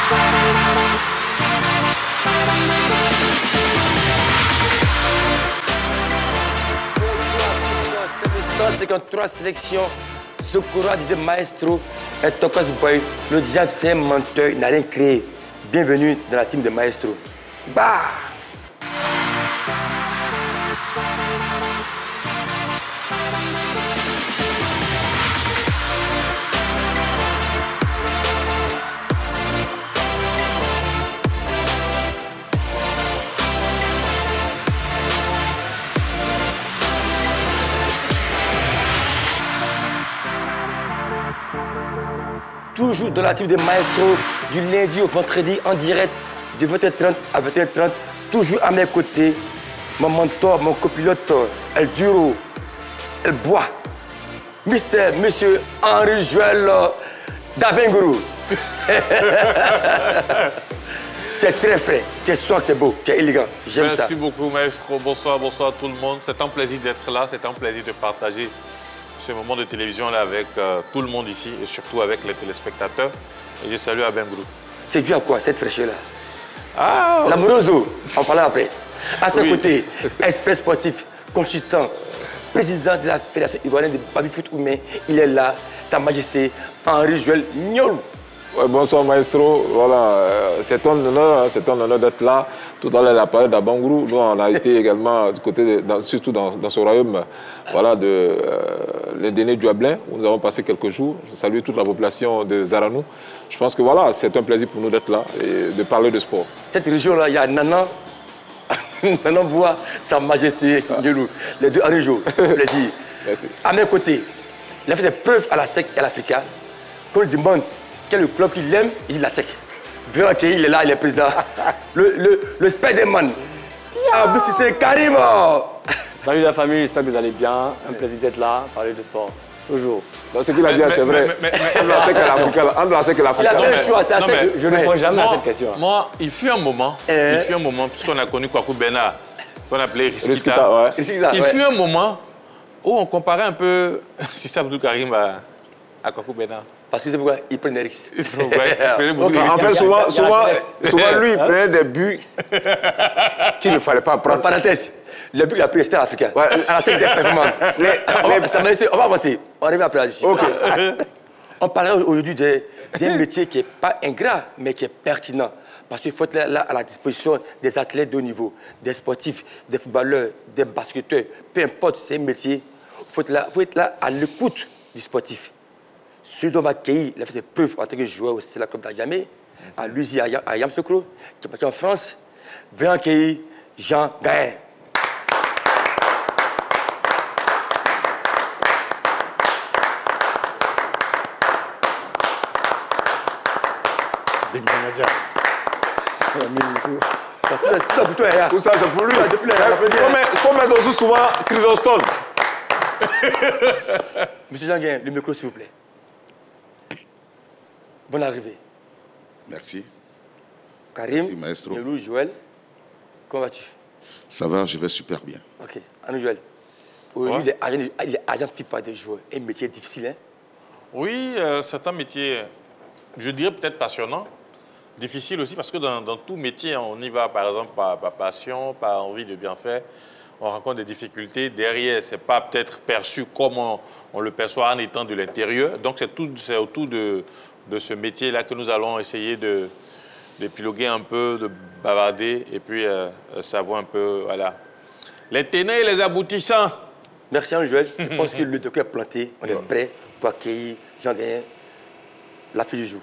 ...153 sélections, Zokora disait Maestro et Tokos Boy. Le diable, c'est un menteur, il n'a rien créé. Bienvenue dans la team de Maestro. Bah! Toujours dans la team de Maestro, du lundi au vendredi en direct, de 20h30 à 21h30, toujours à mes côtés, mon mentor, mon copilote, El Duro, El Bois, Monsieur Henri Joël Dabengourou. Tu es très frais, tu es soif, tu es beau, tu es élégant, j'aime ça. Merci beaucoup, Maestro. Bonsoir, bonsoir à tout le monde. C'est un plaisir d'être là, c'est un plaisir de partager ce moment de télévision là avec tout le monde ici et surtout avec les téléspectateurs. Et je salue Abengourou. C'est dû à quoi cette fraîcheur là? Ah, l'amouroso, on parlera après. À ses côtés, expert sportif, consultant, président de la Fédération ivoirienne de baby-foot humain, il est là, Sa Majesté Henri Joël Niolou. Ouais, bonsoir Maestro, voilà, c'est un honneur d'être là. Tout à l'heure, il a parlé d'Abengourou. Nous, on a été également du côté, surtout dans ce royaume, voilà, de l'Indéné du Ablin, où nous avons passé quelques jours. Je salue toute la population de Zaranou. Je pense que voilà, c'est un plaisir pour nous d'être là et de parler de sport. Cette région-là, il y a Nana, Nana Bois, Sa Majesté Niolou, les deux Henri Joël. Plaisir. Merci. À mes côtés, il a fait ses preuves à la SEC et à l'Africa. Qu'on lui demande quel est le club qu'il aime, il dit la SEC. Viens accueillir, il est là, il est présent. Le Spider-Man. Abdou Cissé Karim. Salut la famille, j'espère que vous allez bien. Un plaisir d'être là, parler de sport. Toujours. Donc ce qu'il a dit, c'est vrai. Entre la SEC et l'Africa. Il a fait le choix, c'est la SEC. Je ne réponds jamais à cette question. Moi, il fut un moment, puisqu'on a connu Kwaku Bena, qu'on appelait Riskita. Ouais. Il fut un moment où on comparait un peu Cissé Abdou Karim à Kwaku Bena. Parce que c'est pourquoi il prend des risques. En fait, souvent, lui, il prenait des buts qu'il ne fallait pas prendre. En parenthèse, le but qu'il a pris, c'était l'Africain. À la SEC des performances. On va avancer. On arrive après là-dessus. On parlera aujourd'hui d'un métier qui n'est pas ingrat, mais qui est pertinent. Parce qu'il faut être là à la disposition des athlètes de haut niveau, des sportifs, des footballeurs, des basketteurs. Peu importe, c'est un métier. Il faut être là à l'écoute du sportif. Celui dont on va accueillir, il a fait ses preuves en tant que joueur au Stella Club d'Adjamé, à Luzi, à Yamoussoukro, qui est parti en France. Vient accueillir Jean Gaël. Tout ça, c'est pour lui. Il faut mettre aussi souvent Chrysostome. Monsieur Jean Gaël, le micro, s'il vous plaît. Bonne arrivée. Merci. Karim, merci, Maestro. Niolou, Joël, comment vas-tu? Ça va, je vais super bien. Ok, Henri Joël. Aujourd'hui, il est agent FIFA des joueurs. Un métier difficile, hein? Oui, c'est un métier, je dirais peut-être passionnant. Difficile aussi parce que dans tout métier, on y va par exemple par passion, par envie de bien faire. On rencontre des difficultés. Derrière, ce n'est pas peut-être perçu comme on le perçoit en étant de l'intérieur. Donc, c'est autour de ce métier-là que nous allons essayer d'épiloguer un peu, de bavarder et puis savoir un peu, voilà, les tenants et les aboutissants. Merci Henri Joël. Je pense que le document est planté. On est prêt pour accueillir Jean Gaël, la fille du jour.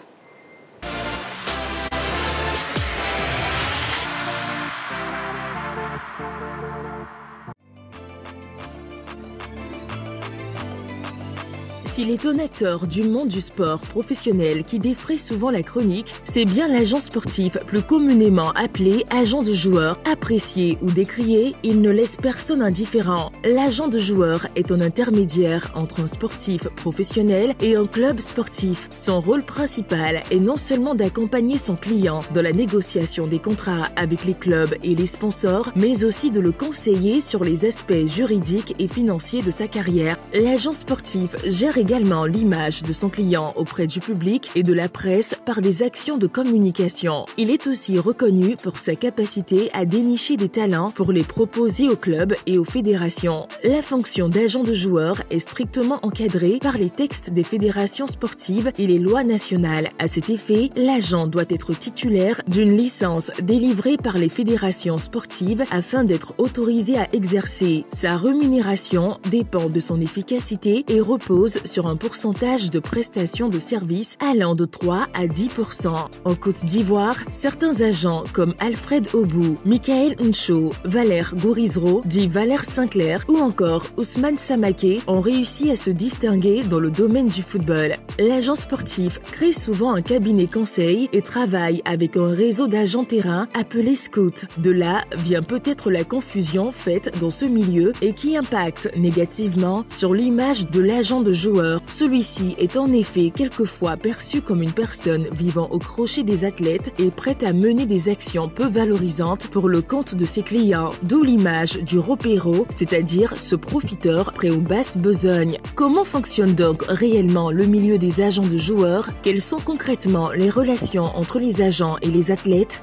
S'il est un acteur du monde du sport professionnel qui défraie souvent la chronique, c'est bien l'agent sportif, plus communément appelé agent de joueur. Apprécié ou décrié, il ne laisse personne indifférent. L'agent de joueur est un intermédiaire entre un sportif professionnel et un club sportif. Son rôle principal est non seulement d'accompagner son client dans la négociation des contrats avec les clubs et les sponsors, mais aussi de le conseiller sur les aspects juridiques et financiers de sa carrière. L'agent sportif gère également l'image de son client auprès du public et de la presse par des actions de communication. Il est aussi reconnu pour sa capacité à dénicher des talents pour les proposer aux clubs et aux fédérations. La fonction d'agent de joueur est strictement encadrée par les textes des fédérations sportives et les lois nationales. À cet effet, l'agent doit être titulaire d'une licence délivrée par les fédérations sportives afin d'être autorisé à exercer. Sa rémunération dépend de son efficacité et repose sur un pourcentage de prestations de services allant de 3 à 10%. En Côte d'Ivoire, certains agents comme Alfred Obou, Michael Ncho, Valère Gourizro, dit Valère Sinclair ou encore Ousmane Samaké ont réussi à se distinguer dans le domaine du football. L'agent sportif crée souvent un cabinet conseil et travaille avec un réseau d'agents terrain appelé scout. De là vient peut-être la confusion faite dans ce milieu et qui impacte négativement sur l'image de l'agent de joueur. Celui-ci est en effet quelquefois perçu comme une personne vivant au crochet des athlètes et prête à mener des actions peu valorisantes pour le compte de ses clients. D'où l'image du ropéro, c'est-à-dire ce profiteur prêt aux basses besognes. Comment fonctionne donc réellement le milieu des agents de joueurs? Quelles sont concrètement les relations entre les agents et les athlètes?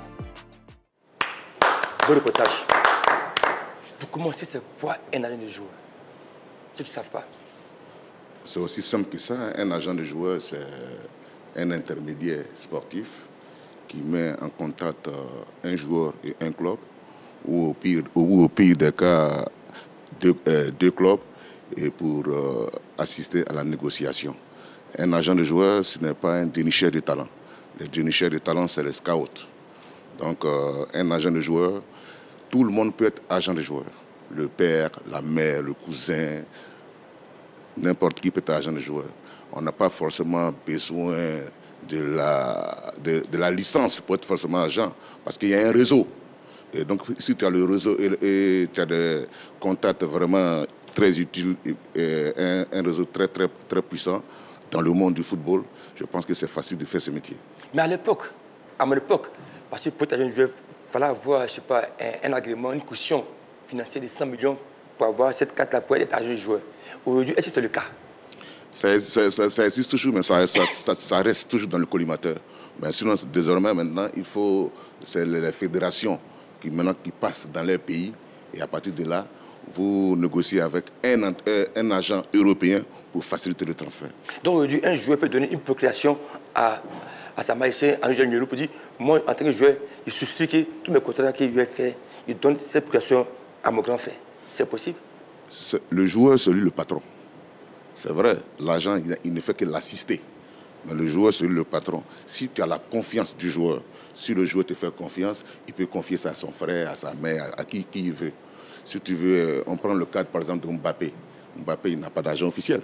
Bon reportage. Pour commencer, c'est quoi un agent de joueur? Ceux qui ne savent pas. C'est aussi simple que ça. Un agent de joueur, c'est un intermédiaire sportif qui met en contact un joueur et un club, ou au pire des cas, deux clubs, et pour assister à la négociation. Un agent de joueur, ce n'est pas un dénicheur de talent. Les dénicheurs de talent, c'est les scouts. Donc, un agent de joueur, tout le monde peut être agent de joueur. Le père, la mère, le cousin, n'importe qui peut être agent de joueur. On n'a pas forcément besoin de la licence pour être forcément agent, parce qu'il y a un réseau. Et donc, si tu as le réseau et tu as des contacts vraiment très utiles, et un réseau très, très, très puissant dans le monde du football, je pense que c'est facile de faire ce métier. Mais à mon époque, parce que pour être agent de joueur, il fallait avoir, je sais pas, un agrément, une caution financière de 100 millions pour avoir cette carte-là pour être agent de joueur. Aujourd'hui, est-ce que c'est le cas? Ça existe toujours, mais ça reste toujours dans le collimateur. Mais sinon, désormais, maintenant, c'est les fédérations qui passent dans leur pays. Et à partir de là, vous négociez avec un agent européen pour faciliter le transfert. Donc aujourd'hui, un joueur peut donner une procréation à sa maïsée en jeune pour dire, moi, en tant que joueur, je suis sûr que tous mes contrats que je vais faire, il donne cette procréation à mon grand frère. C'est possible? Le joueur, c'est lui le patron. C'est vrai, l'agent, il ne fait que l'assister. Mais le joueur, c'est lui le patron. Si tu as la confiance du joueur, si le joueur te fait confiance, il peut confier ça à son frère, à sa mère, à qui il veut. Si tu veux, on prend le cadre, par exemple, de Mbappé. Mbappé, il n'a pas d'agent officiel.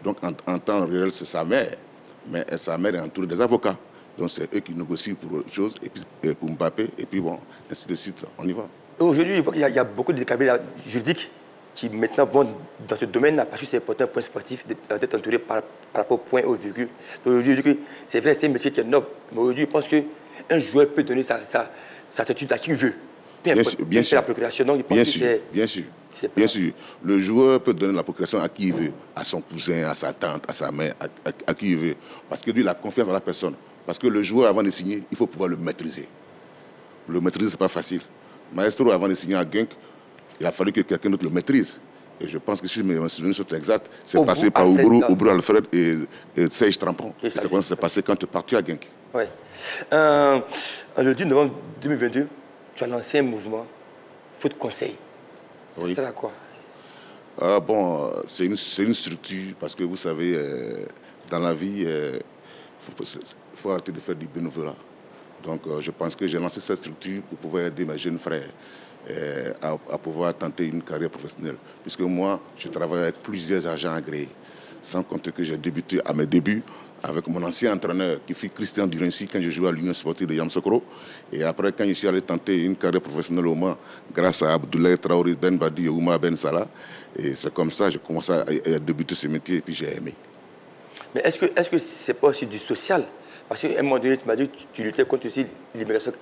Donc, en temps réel, c'est sa mère. Mais sa mère est entourée des avocats. Donc, c'est eux qui négocient pour autre chose, et puis pour Mbappé, et puis bon, ainsi de suite, on y va. Aujourd'hui, je vois qu'il y a beaucoup de cabinets juridiques qui maintenant vont dans ce domaine-là, parce que c'est important un point sportif d'être entouré par rapport au point, au virgule. Donc aujourd'hui, c'est vrai, c'est un métier qui est noble, mais aujourd'hui, je pense qu'un joueur peut donner sa certitude à qui il veut. Bien sûr. La procuration, donc, bien sûr. Le joueur peut donner la procuration à qui il veut, à son cousin, à sa tante, à sa mère, à qui il veut. Parce que lui, il a confiance dans la personne. Parce que le joueur, avant de signer, il faut pouvoir le maîtriser. Le maîtriser, ce n'est pas facile. Maestro, avant de signer à Genk, il a fallu que quelqu'un d'autre le maîtrise. Et je pense que si je me souviens sur exact, c'est passé par Oubrou Alfred et Serge Trampon. C'est comment ça s'est passé quand tu es parti à Genk. Oui. Le 10 novembre 2022, tu as lancé un mouvement Foot Conseil. Ça sert à quoi? C'est une structure, parce que vous savez, dans la vie, il faut arrêter de faire du bénévolat. Donc je pense que j'ai lancé cette structure pour pouvoir aider mes jeunes frères à pouvoir tenter une carrière professionnelle. Puisque moi, je travaille avec plusieurs agents agréés. Sans compter que j'ai débuté à mes débuts avec mon ancien entraîneur qui fut Christian Durency quand je jouais à l'Union sportive de Yamoussoukro. Et après, quand je suis allé tenter une carrière professionnelle au Mans, grâce à Abdoulaye Traoré, Ben Badi et Ouma Ben Salah, et c'est comme ça que j'ai commencé à débuter ce métier et puis j'ai aimé. Mais est-ce que c'est pas aussi du social? Parce qu'à un moment donné, tu m'as dit que tu luttais contre aussi l'immigration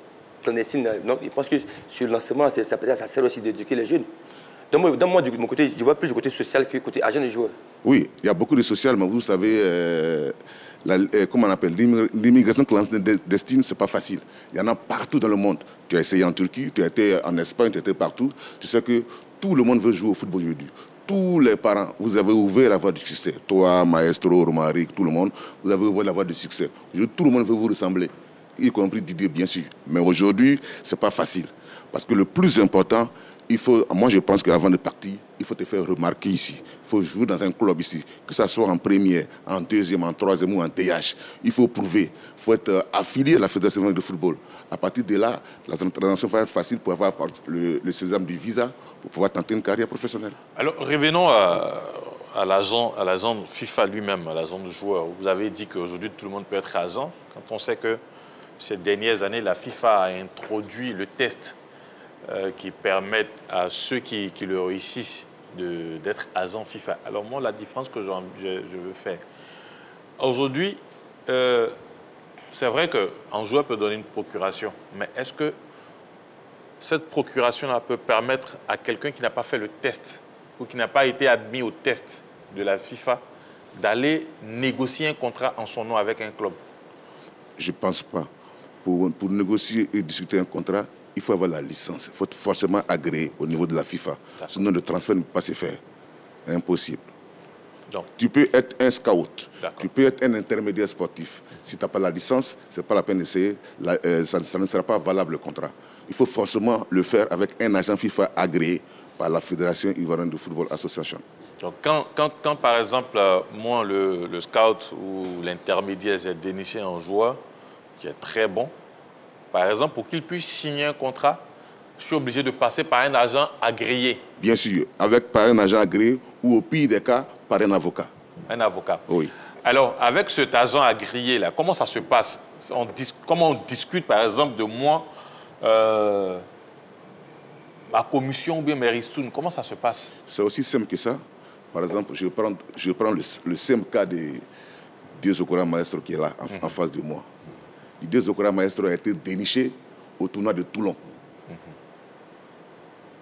clandestine. Donc, je pense que sur le lancement, ça sert aussi d'éduquer les jeunes. Donne-moi de mon côté, je vois plus du côté social que du côté agent des joueurs. Oui, il y a beaucoup de social, mais vous savez, comment on appelle, l'immigration clandestine, ce n'est pas facile. Il y en a partout dans le monde. Tu as essayé en Turquie, tu as été en Espagne, tu as été partout. Tu sais que tout le monde veut jouer au football aujourd'hui. Tous les parents, vous avez ouvert la voie du succès. Toi, Maestro, Romaric, tout le monde, vous avez ouvert la voie du succès. Aujourd'hui, tout le monde veut vous ressembler, y compris Didier, bien sûr. Mais aujourd'hui, ce n'est pas facile. Parce que le plus important, moi je pense qu'avant de partir, il faut te faire remarquer ici. Il faut jouer dans un club ici, que ce soit en première, en deuxième, en troisième ou en TH. Il faut prouver, il faut être affilié à la Fédération de football. À partir de là, la transition va être facile pour avoir le sésame du visa pour pouvoir tenter une carrière professionnelle. Alors revenons à l'agent FIFA lui-même, à l'agent de joueur. Vous avez dit qu'aujourd'hui tout le monde peut être agent. Quand on sait que ces dernières années, la FIFA a introduit le test qui permettent à ceux qui le réussissent d'être agent FIFA. Alors moi, la différence que je veux faire, aujourd'hui, c'est vrai qu'un joueur peut donner une procuration, mais est-ce que cette procuration-là peut permettre à quelqu'un qui n'a pas fait le test ou qui n'a pas été admis au test de la FIFA d'aller négocier un contrat en son nom avec un club? Je ne pense pas. Pour négocier et discuter un contrat, il faut avoir la licence. Il faut être forcément agréé au niveau de la FIFA. Sinon, le transfert ne peut pas se faire. Impossible. Donc, tu peux être un scout, tu peux être un intermédiaire sportif. Si tu n'as pas la licence, ce n'est pas la peine d'essayer. Ça ne sera pas valable le contrat. Il faut forcément le faire avec un agent FIFA agréé par la Fédération Ivoirienne de Football Association. Donc, quand par exemple, moi, le scout ou l'intermédiaire, j'ai déniché un joueur qui est très bon, par exemple, pour qu'il puisse signer un contrat, je suis obligé de passer par un agent agréé. Bien sûr, par un agent agréé ou au pire des cas, par un avocat. Un avocat. Oui. Alors, avec cet agent agréé-là, comment ça se passe? Comment on discute, par exemple, de moi, ma commission ou bien mes ristournes? Comment ça se passe? C'est aussi simple que ça. Par exemple, je prends le simple cas de Didier Zokora Maestro qui est là, en face de moi. Didier Zokora Maestro a été déniché au tournoi de Toulon.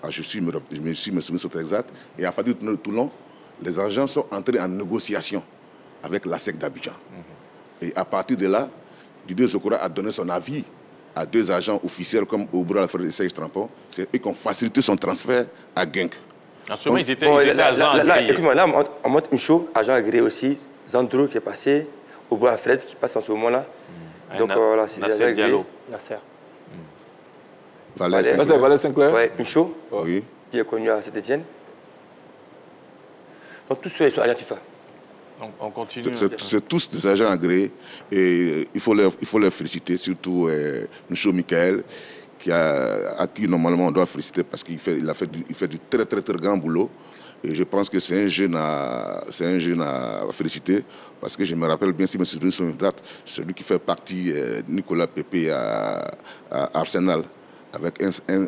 Je me souviens sur exact. Et à partir du tournoi de Toulon, les agents sont entrés en négociation avec la SEC d'Abidjan. Et à partir de là, Didier Zokora a donné son avis à deux agents officiels comme Oubra Alfred et Serge Trampon. C'est eux qui ont facilité son transfert à Genk. En ce moment, ils étaient agents agréés. Écoute-moi, là, on monte une show, agent agréé aussi. Zandro qui est passé, Oubra Alfred qui passe en ce moment-là. Donc voilà, c'est Nasser Diallo. Nasser. Valère Sinclair. Oui, une show qui est connu à Saint-Etienne. Donc tous ceux qui sont agents FIFA. On continue. C'est tous des agents agréés et il faut les féliciter, surtout Michel Michael, à qui normalement on doit féliciter parce qu'il fait du très très très grand boulot. Et je pense que c'est un jeune à féliciter parce que je me rappelle bien, si mes souvenirs sont exacts, celui qui fait partie Nicolas Pépé à Arsenal avec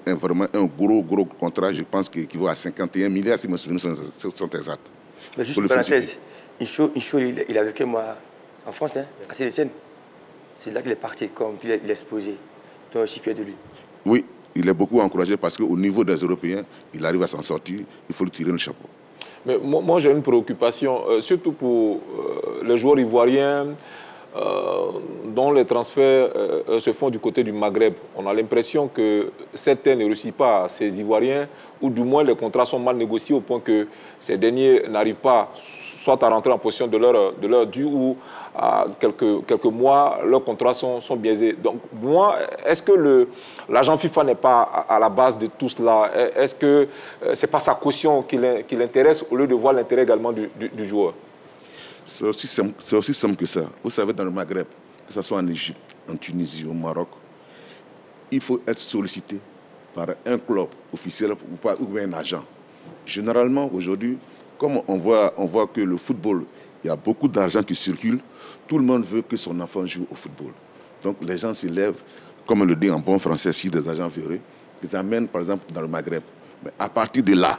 vraiment un gros contrat, je pense qu'il vaut à 51 milliards si mes souvenirs sont exacts. Mais juste une parenthèse, Incho, il a vécu moi en France, hein, à Saint-Etienne. C'est là qu'il est parti, comme il est exposé. Donc je suis fier de lui. Oui. Il est beaucoup encouragé parce qu'au niveau des Européens, il arrive à s'en sortir. Il faut lui tirer le chapeau. Mais moi j'ai une préoccupation, surtout pour les joueurs ivoiriens dont les transferts se font du côté du Maghreb. On a l'impression que cette terre ne réussit pas à ces Ivoiriens, ou du moins les contrats sont mal négociés au point que ces derniers n'arrivent pas soit à rentrer en possession de leur dû ou à quelques mois, leurs contrats sont biaisés. Donc moi, est-ce que l'agent FIFA n'est pas à la base de tout cela? Est-ce que ce n'est pas sa caution qui l'intéresse au lieu de voir l'intérêt également du joueur? C'est aussi simple que ça. Vous savez, dans le Maghreb, que ce soit en Égypte, en Tunisie, au Maroc, il faut être sollicité par un club officiel ou un agent. Généralement, aujourd'hui, comme on voit que le football, il y a beaucoup d'argent qui circule, tout le monde veut que son enfant joue au football. Donc les gens s'élèvent, comme on le dit en bon français, si des agents véreux, ils amènent par exemple dans le Maghreb. Mais à partir de là,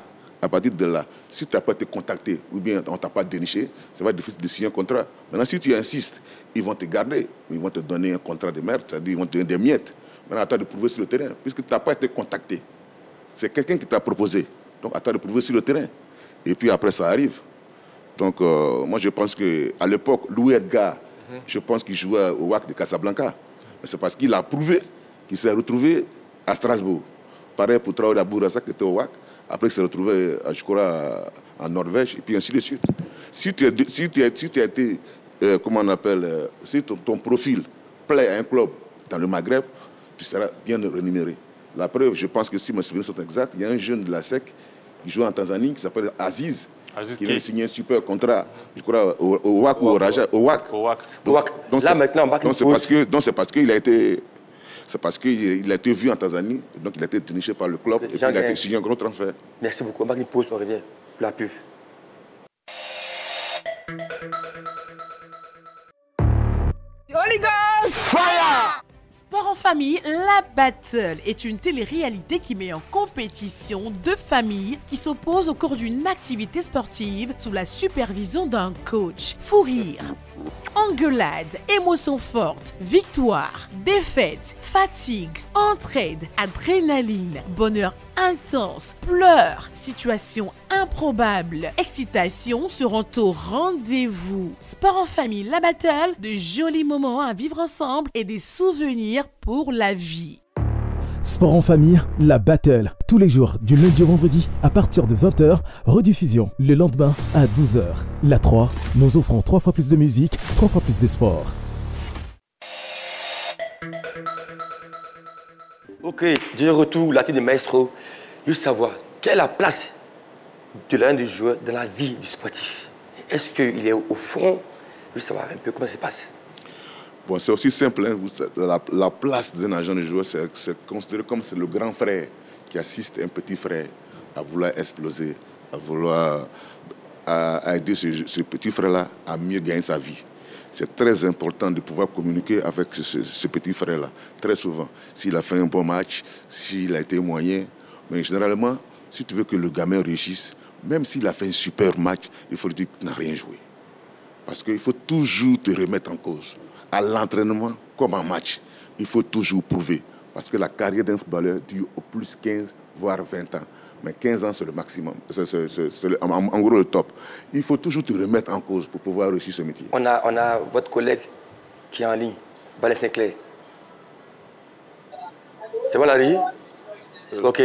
si tu n'as pas été contacté ou bien on ne t'a pas déniché, ça va être difficile de signer un contrat. Maintenant, si tu insistes, ils vont te garder, ils vont te donner un contrat de merde, c'est-à-dire ils vont te donner des miettes. Maintenant, à toi de prouver sur le terrain, puisque tu n'as pas été contacté. C'est quelqu'un qui t'a proposé. Donc, à toi de prouver sur le terrain. Et puis après, ça arrive. Donc, moi, je pense qu'à l'époque, Louis Edgar, je pense qu'il jouait au WAC de Casablanca. Mais c'est parce qu'il a prouvé qu'il s'est retrouvé à Strasbourg. Pareil pour Traoré Abourassa qui était au WAC. Après, il s'est retrouvé, je crois, en Norvège, et puis ainsi de suite. Si tu as été, comment on appelle, si ton profil plaît à un club dans le Maghreb, tu seras bien rémunéré. La preuve, je pense que si mes souvenirs sont exacts, il y a un jeune de la SEC qui joue en Tanzanie, qui s'appelle Aziz qui vient de signer un super contrat, je crois, au WAC ou au Raja. Au WAC. Donc, là, maintenant, c'est parce qu'il a été... C'est parce qu'il a été vu en Tanzanie, donc il a été déniché par le club, et puis il a été signé un gros transfert. Merci beaucoup. On va une pause, on revient. La pub. Fire! Sport en famille, la Battle est une télé-réalité qui met en compétition deux familles qui s'opposent au cours d'une activité sportive sous la supervision d'un coach. Fou rire, engueulade, émotions fortes, victoire, défaite, fatigue, entraide, adrénaline, bonheur intense, pleurs, situations improbables, excitation seront au rendez-vous. Sport en famille, la Battle, de jolis moments à vivre ensemble et des souvenirs pour la vie. Sport en famille, la Battle, tous les jours du lundi au vendredi à partir de 20 h, rediffusion le lendemain à 12 h. La 3, nous offrons 3 fois plus de musique, 3 fois plus de sport. Ok, de retour, la team de Maestro. Je veux savoir, quelle est la place de l'un des joueurs dans la vie du sportif? Est-ce qu'il est au fond? Je veux savoir un peu comment ça se passe. Bon, c'est aussi simple. Hein. La place d'un agent de joueur, c'est considéré comme c'est le grand frère qui assiste un petit frère à vouloir exploser, à vouloir à aider ce petit frère-là à mieux gagner sa vie. C'est très important de pouvoir communiquer avec ce petit frère-là, très souvent. S'il a fait un bon match, s'il a été moyen. Mais généralement, si tu veux que le gamin réussisse, même s'il a fait un super match, il faut lui dire qu'il n'a rien joué. Parce qu'il faut toujours te remettre en cause. À l'entraînement, comme en match, il faut toujours prouver. Parce que la carrière d'un footballeur dure au plus 15, voire 20 ans. Mais 15 ans, c'est le maximum. C'est en gros le top. Il faut toujours te remettre en cause pour pouvoir réussir ce métier. On a votre collègue qui est en ligne, Valet Sinclair. C'est bon la régie? Ok.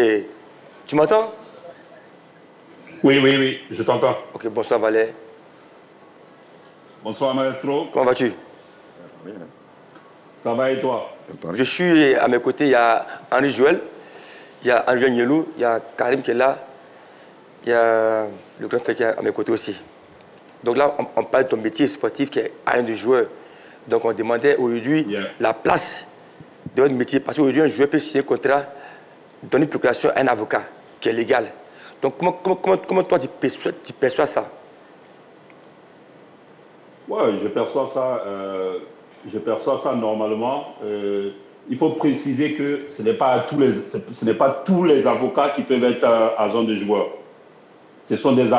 Tu m'entends? Oui, je t'entends. Ok, bonsoir Valet. Bonsoir Maestro. Comment vas-tu? Ça va et toi? Je suis à mes côtés, il y a Henri Joël, il y a André Nielou, il y a Karim qui est là, il y a le grand frère qui est à mes côtés aussi. Donc là, on parle de ton métier sportif qui est un de joueur. Donc on demandait aujourd'hui la place de votre métier. Parce qu'aujourd'hui, un joueur peut signer un contrat, donner une procuration à un avocat qui est légal. Donc comment toi tu perçois ça? Ouais, je perçois ça normalement. Il faut préciser que ce n'est pas tous les avocats qui peuvent être agents de joueurs. Ce sont des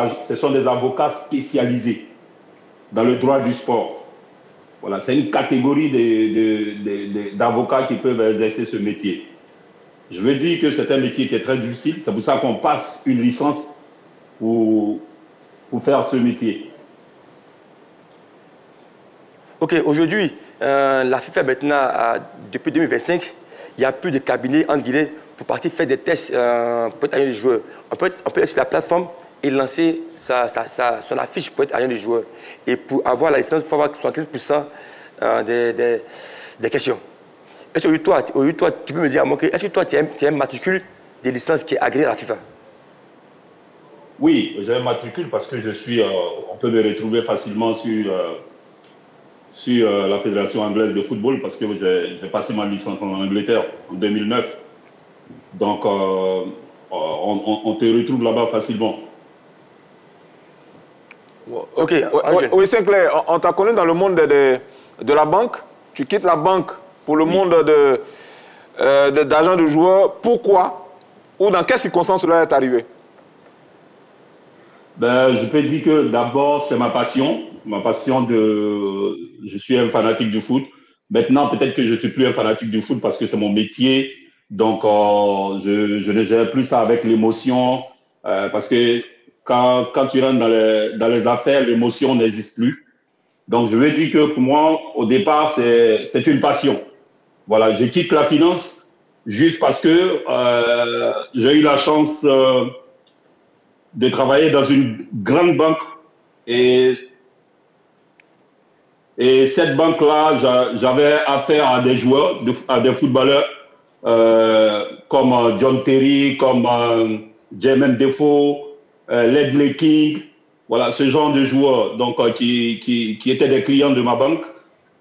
avocats spécialisés dans le droit du sport. Voilà, c'est une catégorie d'avocats qui peuvent exercer ce métier. Je veux dire que c'est un métier qui est très difficile. C'est pour ça qu'on passe une licence pour faire ce métier. Ok, aujourd'hui, la FIFA maintenant, depuis 2025, il n'y a plus de cabinet entre guillemets pour partir faire des tests pour être agent de joueur. On peut être sur la plateforme et lancer son affiche pour être agent de joueur. Et pour avoir la licence, il faut avoir 75% des questions. Est-ce que toi, tu peux me dire, est-ce que toi, tu as un matricule de licence qui est agréé à la FIFA? Oui, j'ai un matricule parce que on peut me retrouver facilement sur la Fédération anglaise de football parce que j'ai passé ma licence en Angleterre en 2009. Donc, on te retrouve là-bas facilement. Ok. Oui, c'est clair. On t'a connu dans le monde de la banque. Tu quittes la banque pour le monde d'agent de joueurs. Pourquoi? Ou dans quelles circonstances cela est arrivé? Je peux dire que d'abord, c'est ma passion. Je suis un fanatique du foot. Maintenant, peut-être que je ne suis plus un fanatique du foot parce que c'est mon métier. Donc, je ne gère plus ça avec l'émotion, Parce que quand tu rentres dans les affaires, l'émotion n'existe plus. Donc, je veux dire que pour moi, au départ, c'est une passion. Voilà, je quitte la finance juste parce que j'ai eu la chance de travailler dans une grande banque. Et cette banque-là, j'avais affaire à des joueurs, à des footballeurs comme John Terry, comme Jermaine Defoe, Ledley King, voilà, ce genre de joueurs donc, qui étaient des clients de ma banque.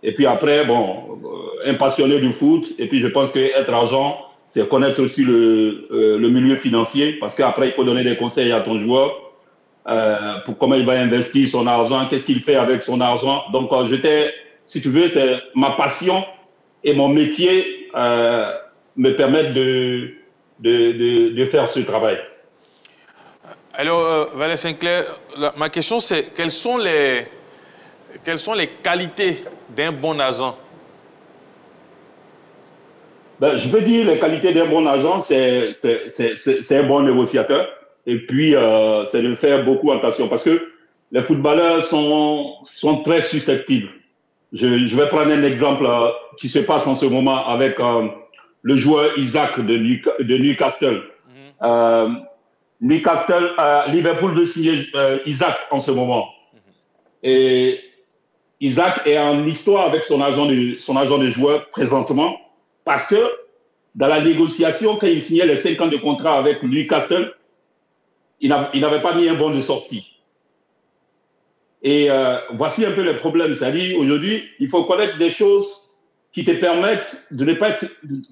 Et puis après, bon, un passionné du foot. Et puis je pense qu'être agent, c'est connaître aussi le milieu financier, parce qu'après, il faut donner des conseils à ton joueur pour comment il va investir son argent, qu'est-ce qu'il fait avec son argent. Donc, si tu veux, c'est ma passion et mon métier me permettent de faire ce travail. Alors, Valère Sinclair, ma question c'est, quelles sont les qualités d'un bon agent? Ben, je peux dire les qualités d'un bon agent, c'est un bon négociateur. Et puis, c'est de faire beaucoup attention. Parce que les footballeurs sont très susceptibles. Je vais prendre un exemple qui se passe en ce moment avec le joueur Isaac de Newcastle. Liverpool veut signer Isaac en ce moment. Et Isaac est en histoire avec son agent de joueur présentement, parce que dans la négociation, quand il signait les 5 ans de contrat avec Newcastle, il n'avait pas mis un bon de sortie. Et voici un peu le problème. C'est-à-dire, aujourd'hui, il faut connaître des choses qui te permettent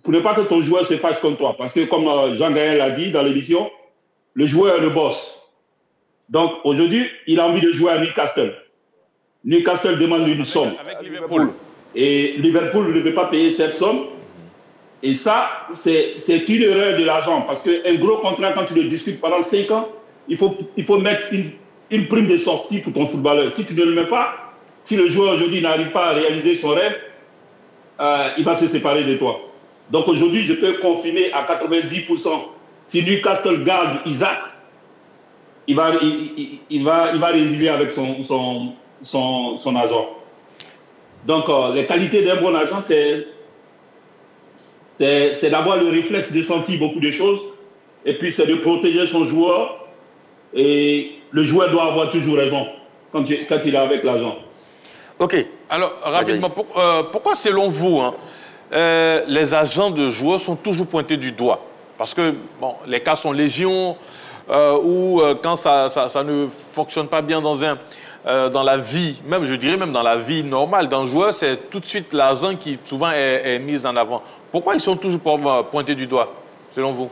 pour ne pas que ton joueur se fâche contre toi. Parce que, comme Jean-Gaël l'a dit dans l'émission, le joueur est le boss. Donc, aujourd'hui, il a envie de jouer à Newcastle. Newcastle demande une somme. Avec Liverpool. Et Liverpool ne veut pas payer cette somme. Et ça, c'est une erreur de l'agent. Parce qu'un gros contrat, quand tu le discutes pendant 5 ans, il faut mettre une prime de sortie pour ton footballeur. Si tu ne le mets pas, si le joueur aujourd'hui n'arrive pas à réaliser son rêve, il va se séparer de toi. Donc aujourd'hui, je peux confirmer à 90%, si Newcastle garde Isaac, il va résilier avec son agent. Donc les qualités d'un bon agent, c'est d'avoir le réflexe de sentir beaucoup de choses, et puis c'est de protéger son joueur, et le joueur doit avoir toujours raison quand il est avec l'agent. Ok. Alors, rapidement, pourquoi selon vous, hein, les agents de joueurs sont toujours pointés du doigt? Parce que bon, les cas sont légion, ou quand ça ne fonctionne pas bien dans la vie, même je dirais même dans la vie normale d'un joueur, c'est tout de suite l'agent qui souvent est mis en avant. Pourquoi ils sont toujours pointés du doigt, selon vous?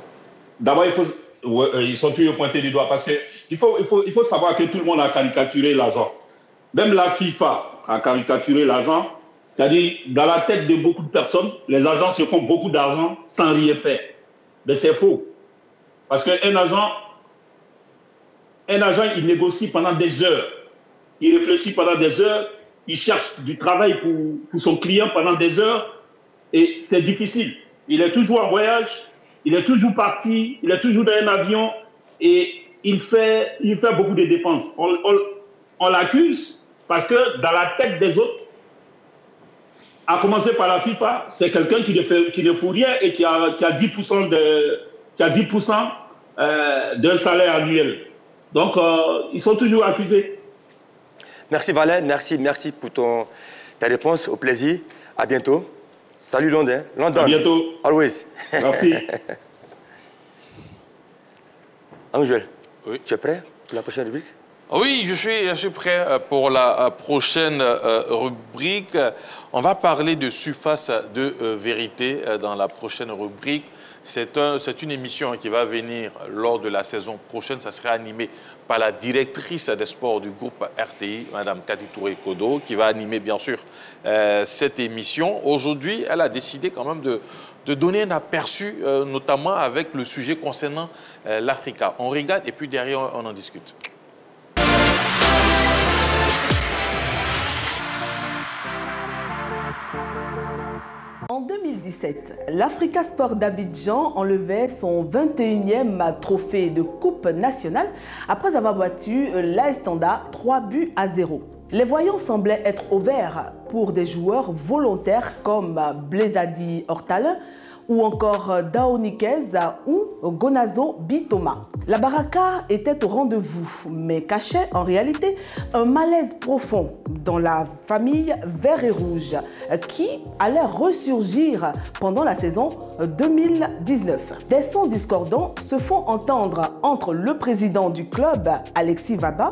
D'abord, ils sont toujours pointés du doigt parce qu'il faut savoir que tout le monde a caricaturé l'agent. Même la FIFA a caricaturé l'agent. C'est-à-dire, dans la tête de beaucoup de personnes, les agents se font beaucoup d'argent sans rien faire. Mais c'est faux. Parce qu'un agent, il négocie pendant des heures. Il réfléchit pendant des heures. Il cherche du travail pour son client pendant des heures. Et c'est difficile. Il est toujours en voyage. Il est toujours parti. Il est toujours dans un avion. Et il fait beaucoup de dépenses. On l'accuse parce que dans la tête des autres, à commencer par la FIFA, c'est quelqu'un qui ne fout rien et qui a 10% d'un salaire annuel. Donc, ils sont toujours accusés. Merci Valère, merci pour ta réponse. Au plaisir. À bientôt. Salut London. London. À bientôt. Always. Merci. Angel, oui. Tu es prêt pour la prochaine rubrique? Oui, je suis prêt pour la prochaine rubrique. On va parler de surface de vérité dans la prochaine rubrique. C'est une émission qui va venir lors de la saison prochaine. Ça sera animé par la directrice des sports du groupe RTI, Mme Cathy Touré-Kodo, qui va animer bien sûr cette émission. Aujourd'hui, elle a décidé quand même de donner un aperçu, notamment avec le sujet concernant l'Africa. On regarde et puis derrière, on en discute. En 2020, 2017, l'Africa Sport d'Abidjan enlevait son 21e trophée de Coupe nationale après avoir battu l'AS Tanda 3-0. Les voyants semblaient être au vert pour des joueurs volontaires comme Blezadi Hortal ou encore Dao Nikez ou Gonazo Bitoma. La baraka était au rendez-vous, mais cachait en réalité un malaise profond dans la famille vert et rouge qui allait ressurgir pendant la saison 2019. Des sons discordants se font entendre entre le président du club, Alexis Vaba,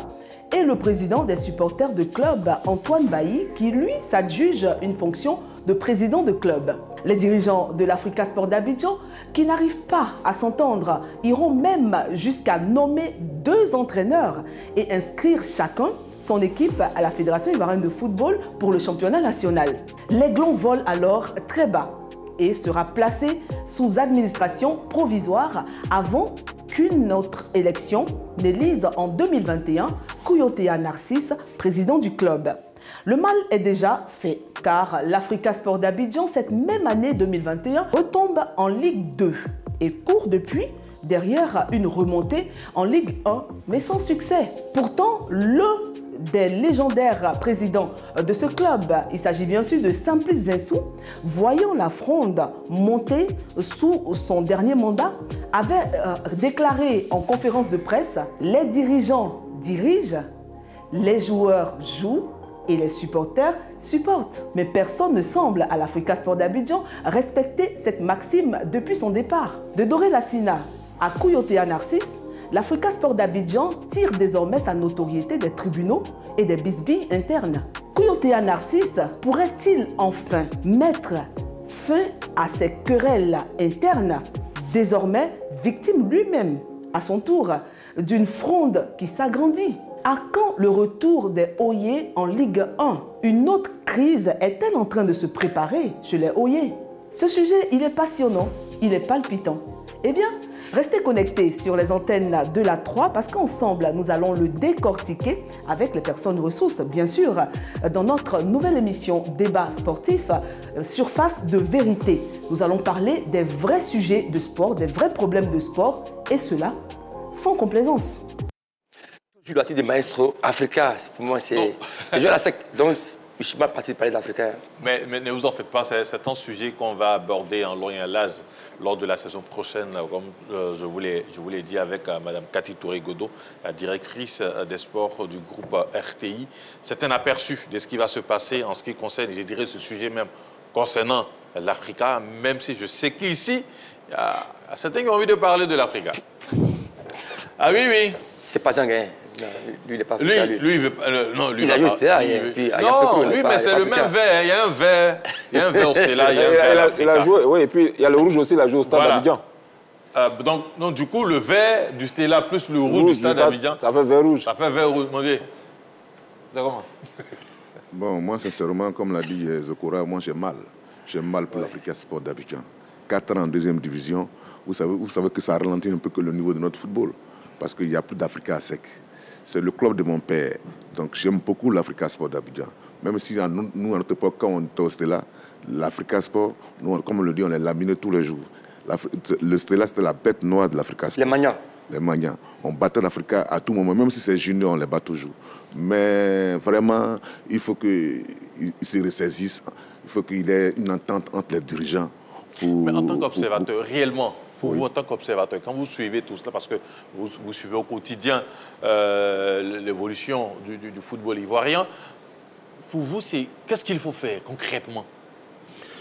et le président des supporters de club, Antoine Bailly, qui lui s'adjuge une fonction de président de club. Les dirigeants de l'Africa Sport d'Abidjan, qui n'arrivent pas à s'entendre, iront même jusqu'à nommer 2 entraîneurs et inscrire chacun son équipe à la Fédération ivoirienne de football pour le championnat national. L'aiglon vole alors très bas et sera placé sous administration provisoire avant qu'une autre élection n'élise en 2021 Kouyotea Narcisse, président du club. Le mal est déjà fait, car l'Africa Sport d'Abidjan, cette même année 2021, retombe en Ligue 2 et court depuis derrière une remontée en Ligue 1, mais sans succès. Pourtant, l'un des légendaires présidents de ce club, il s'agit bien sûr de Simplice Zinsou, voyant la fronde monter sous son dernier mandat, avait déclaré en conférence de presse « Les dirigeants dirigent, les joueurs jouent, et les supporters supportent. » Mais personne ne semble à l'Africa Sport d'Abidjan respecter cette maxime depuis son départ. De Doré Lassina à Kouyotea Narcisse, l'Africa Sport d'Abidjan tire désormais sa notoriété des tribunaux et des bisbilles internes. Kouyotea Narcisse pourrait-il enfin mettre fin à ces querelles internes, désormais victime lui-même, à son tour, d'une fronde qui s'agrandit? À quand le retour des Oyer en Ligue 1? Une autre crise est-elle en train de se préparer chez les Oyer? Ce sujet, il est passionnant, il est palpitant. Eh bien, restez connectés sur les antennes de la 3 parce qu'ensemble, nous allons le décortiquer avec les personnes ressources, bien sûr, dans notre nouvelle émission Débat sportif, Surface de vérité. Nous allons parler des vrais sujets de sport, des vrais problèmes de sport, et cela sans complaisance. Je dois dire maestro Africa, pour moi c'est... Je la sais, donc je suis pas parti de parler de l'Africain. Mais ne vous en faites pas, c'est un sujet qu'on va aborder en long et en large lors de la saison prochaine, comme je vous l'ai dit avec Mme Cathy Touré-Godot, la directrice des sports du groupe RTI. C'est un aperçu de ce qui va se passer en ce qui concerne, je dirais, ce sujet même concernant l'Africa, même si je sais qu'ici, il y a certains qui ont envie de parler de l'Africa. Ah oui, oui. C'est pas Jean Gain. Lui, il n'est pas africain. Lui, il veut pas. Non, lui, il a juste là. Non, lui, mais c'est le même vert. Il y a un vert. Il y a un vert au Stella. Il a joué, oui, et puis il y a le rouge aussi, il a joué au Stade d'Abidjan. Donc, du coup, le vert du Stella plus le rouge du Stade d'Abidjan. Ça fait vert rouge. Ça fait vert rouge, mon vieux. C'est comment? Bon, moi, sincèrement, comme l'a dit Zokora, moi, j'ai mal. J'ai mal pour l'Africa Sport d'Abidjan. 4 ans en 2e division, vous savez que ça ralentit un peu que le niveau de notre football. Parce qu'il n'y a plus d'Africa à sec. C'est le club de mon père. Donc j'aime beaucoup l'Africa Sport d'Abidjan. Même si nous, à notre époque, quand on était au Stella, l'Africa Sport, nous, comme on le dit, on les laminait tous les jours. Le Stella, c'était la bête noire de l'Africa Sport. Les Magnans. Les Magnans. On battait l'Africa à tout moment. Même si c'est junior, on les bat toujours. Mais vraiment, il faut qu'ils se ressaisissent. Il faut qu'il y ait une entente entre les dirigeants. Mais en tant qu'observateur, réellement, pour vous, en tant qu'observateur, quand vous suivez tout cela, parce que vous suivez au quotidien l'évolution du football ivoirien, pour vous, qu'est-ce qu'il faut faire concrètement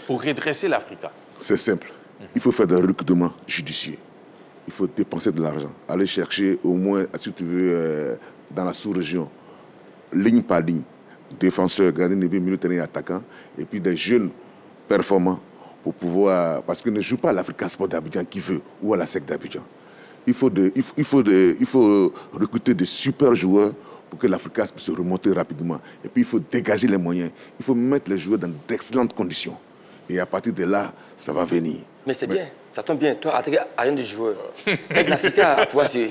pour redresser l'Africa? C'est simple. Il faut faire des recrutements judicieux. Il faut dépenser de l'argent. Aller chercher au moins, si tu veux, dans la sous-région, ligne par ligne, défenseurs, gardiens de but, milieu de terrain et attaquants, et puis des jeunes performants. Pour pouvoir, parce que ne joue pas à l'Africa Sport d'Abidjan qui veut, ou à la SEC d'Abidjan. Il faut recruter de super joueurs pour que l'Africa puisse se remonter rapidement. Et puis il faut dégager les moyens. Il faut mettre les joueurs dans d'excellentes conditions. Et à partir de là, ça va venir. Mais c'est bien, ça tombe bien. Toi, attaquer à rien de joueur. Avec l'Africa, à pouvoir se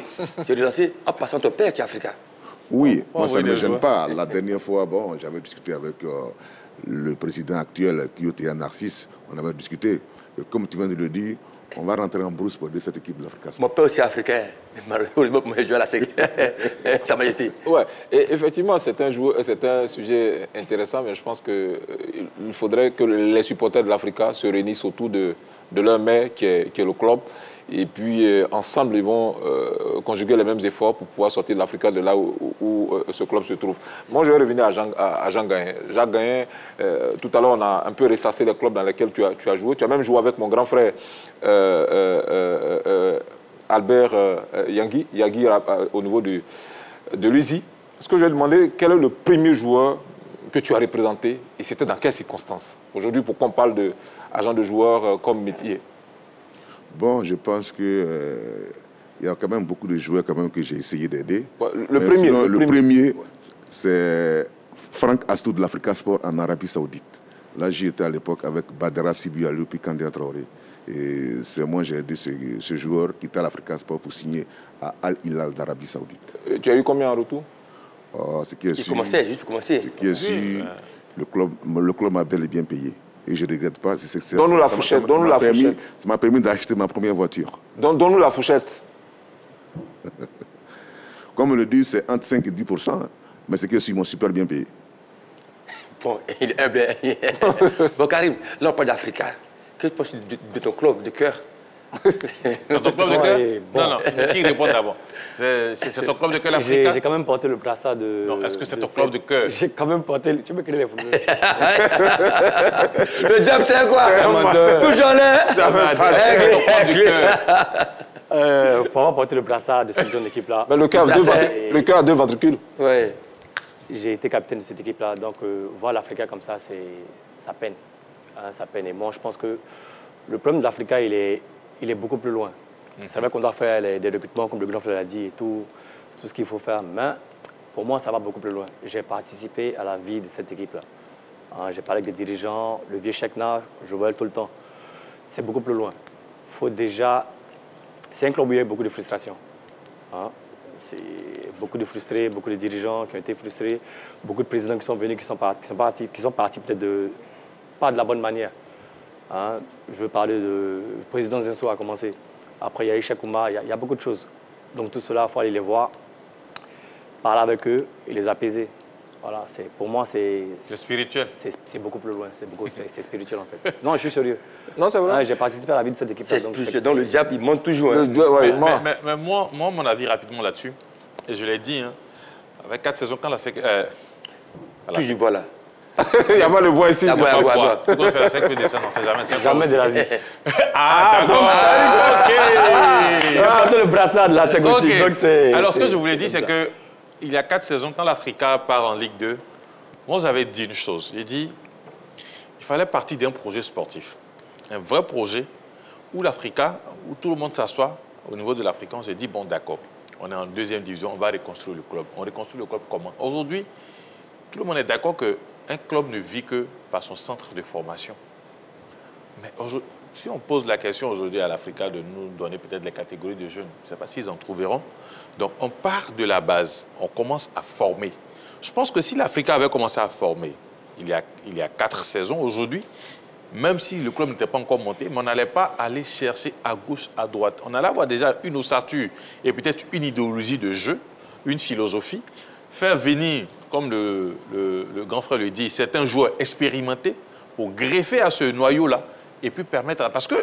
relancer en passant ton père qui est africain. Oui, moi ça ne me gêne pas. La dernière fois, bon, j'avais discuté avec le président actuel, Kouyotea Narcisse, on avait discuté. Et comme tu viens de le dire, on va rentrer en brousse pour aider cette équipe de l'Africa Sport. Mon père aussi africain. Malheureusement, moi, je joue à la SEC. Sa Majesté. Ouais, et effectivement, c'est un sujet intéressant, mais je pense qu'il faudrait que les supporters de l'Africa se réunissent autour de leur mère, qui est le club. Et puis, ensemble, ils vont conjuguer les mêmes efforts pour pouvoir sortir de l'Africa de là où ce club se trouve. Moi, je vais revenir à Jean Gagné. Jacques Gagné, tout à l'heure, on a un peu ressassé les clubs dans lesquels tu as joué. Tu as même joué avec mon grand frère Albert Yagui au niveau de l'USI. Est-ce que je vais demander quel est le premier joueur que tu as représenté et c'était dans quelles circonstances? Aujourd'hui, pourquoi on parle d'agent de joueur comme métier? Bon, je pense qu'il y a quand même beaucoup de joueurs quand même que j'ai essayé d'aider. Le premier, c'est Franck Astou de l'Africa Sport en Arabie Saoudite. Là, j'y étais à l'époque avec Badara Sibi Aliou puis Kandia Traoré. Et c'est moi j'ai aidé ce joueur qui était à l'Africa Sport pour signer à Al Hilal d'Arabie Saoudite. Tu as eu combien en retour? Il commençait, juste pour commencer. Ce qui est sûr, le club m'a bel et bien payé. Et je ne regrette pas. Donne-nous la fourchette. Ça m'a permis d'acheter ma première voiture. Donne-nous la fourchette. Comme on le dit, c'est entre 5 et 10%. Mais c'est que ils m'ont super bien payé. Bon, bon Karim, là on parle d'Africa. Que penses-tu de ton club de cœur? Ton club de cœur? Non, qui répond d'abord? C'est ton club de cœur l'Africa? J'ai quand même porté le brassard de... Non, est-ce que c'est ton club de cœur? J'ai quand même porté... Tu me connais les footballeurs. Le diable, c'est quoi? Toujours là. C'est ton club de cœur. Pour avoir porté le brassard de cette jeune équipe-là... Le cœur a deux ventricules. Oui. J'ai été capitaine de cette équipe-là, donc voir l'Africa comme ça, ça peine. Hein, ça peine. Et moi, je pense que le problème de l'Africa, il est beaucoup plus loin. C'est vrai qu'on doit faire des recrutements, comme le grand frère l'a dit, et tout ce qu'il faut faire. Mais pour moi, ça va beaucoup plus loin. J'ai participé à la vie de cette équipe-là. Hein, j'ai parlé avec des dirigeants, le vieux Chekna, je vois tout le temps. C'est beaucoup plus loin. Faut déjà... C'est un club où il y a eu beaucoup de frustration. Hein. C'est beaucoup de frustrés, beaucoup de dirigeants qui ont été frustrés, beaucoup de présidents qui sont venus, qui sont partis peut-être pas de la bonne manière. Hein. Je veux parler de président Zenso a commencé. Après, il y a eu Cheikh Oumar, il y a beaucoup de choses. Donc tout cela, il faut aller les voir, parler avec eux et les apaiser. Voilà, pour moi, c'est spirituel. C'est beaucoup plus loin, c'est spirituel en fait. Non, je suis sérieux. Non, c'est vrai. Hein, j'ai participé à la vie de cette équipe. C'est spirituel, donc le diable, il monte toujours. Hein. Mais moi, mon avis rapidement là-dessus, et je l'ai dit, hein, avec 4 saisons, quand la SEC... Toujours bois là. Il y a pas le bois ici. Pourquoi on fait la SEC peut descendre? On ne sait jamais. Jamais de la vie. D'accord. OK. J'ai porté le brassard de la SEC aussi. Donc alors, ce que je voulais dire, c'est que il y a 4 saisons, quand l'Africa part en Ligue 2, moi, j'avais dit une chose. J'ai dit il fallait partir d'un projet sportif. Un vrai projet où l'Africa, où tout le monde s'assoit au niveau de l'Africa, on s'est dit, bon, d'accord, on est en 2e division, on va reconstruire le club. On reconstruit le club comment? Aujourd'hui, tout le monde est d'accord qu'un club ne vit que par son centre de formation. Mais si on pose la question aujourd'hui à l'Africa de nous donner peut-être les catégories de jeunes, je ne sais pas s'ils en trouveront. Donc, on part de la base, on commence à former. Je pense que si l'Africa avait commencé à former il y a 4 saisons, aujourd'hui, même si le club n'était pas encore monté, mais on n'allait pas aller chercher à gauche, à droite. On allait avoir déjà une ossature et peut-être une idéologie de jeu, une philosophie, faire venir, comme le grand frère le dit, certains joueurs expérimentés pour greffer à ce noyau-là et puis permettre... Parce que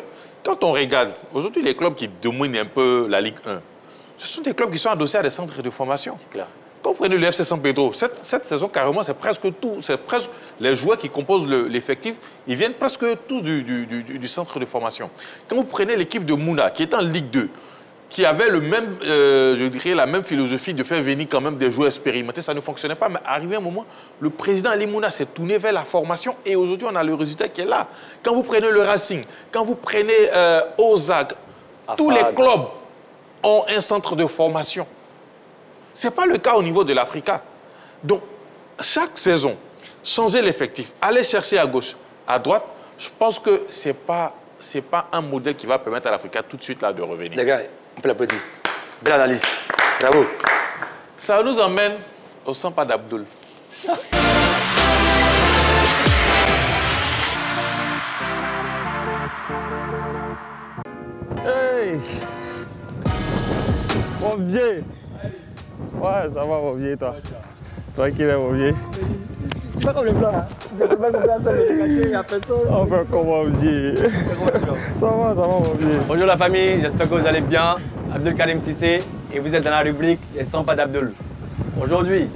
quand on regarde, aujourd'hui, les clubs qui dominent un peu la Ligue 1, ce sont des clubs qui sont adossés à des centres de formation. C'est clair. Quand vous prenez le FC San Pedro, cette saison, carrément, c'est presque tout. C'est presque les joueurs qui composent l'effectif, ils viennent presque tous du centre de formation. Quand vous prenez l'équipe de Mouna, qui est en Ligue 2, qui avait le même, je dirais, la même philosophie de faire venir quand même des joueurs expérimentés, ça ne fonctionnait pas. Mais arrivé un moment, le président Ali Mouna s'est tourné vers la formation et aujourd'hui, on a le résultat qui est là. Quand vous prenez le Racing, quand vous prenez Ozag, tous les clubs ont un centre de formation. Ce n'est pas le cas au niveau de l'Africa. Donc, chaque saison, changer l'effectif, aller chercher à gauche, à droite, je pense que ce n'est pas un modèle qui va permettre à l'Africa tout de suite là, de revenir. Les gars, on peut l'applaudir. Belle analyse. Bravo. Ça nous emmène au Sampa d'Abdoul. Hey. Mon vieux. Ouais, ça va, mon vieux, toi. Tranquille, mon vieux. Pas comme les blancs, hein. Pas comme il n'y a personne. On fait comme mon vieux. Ça va, mon vieux. Bonjour la famille, j'espère que vous allez bien. Abdul Karim Cissé et vous êtes dans la rubrique Les 100 pas d'Abdul. Aujourd'hui,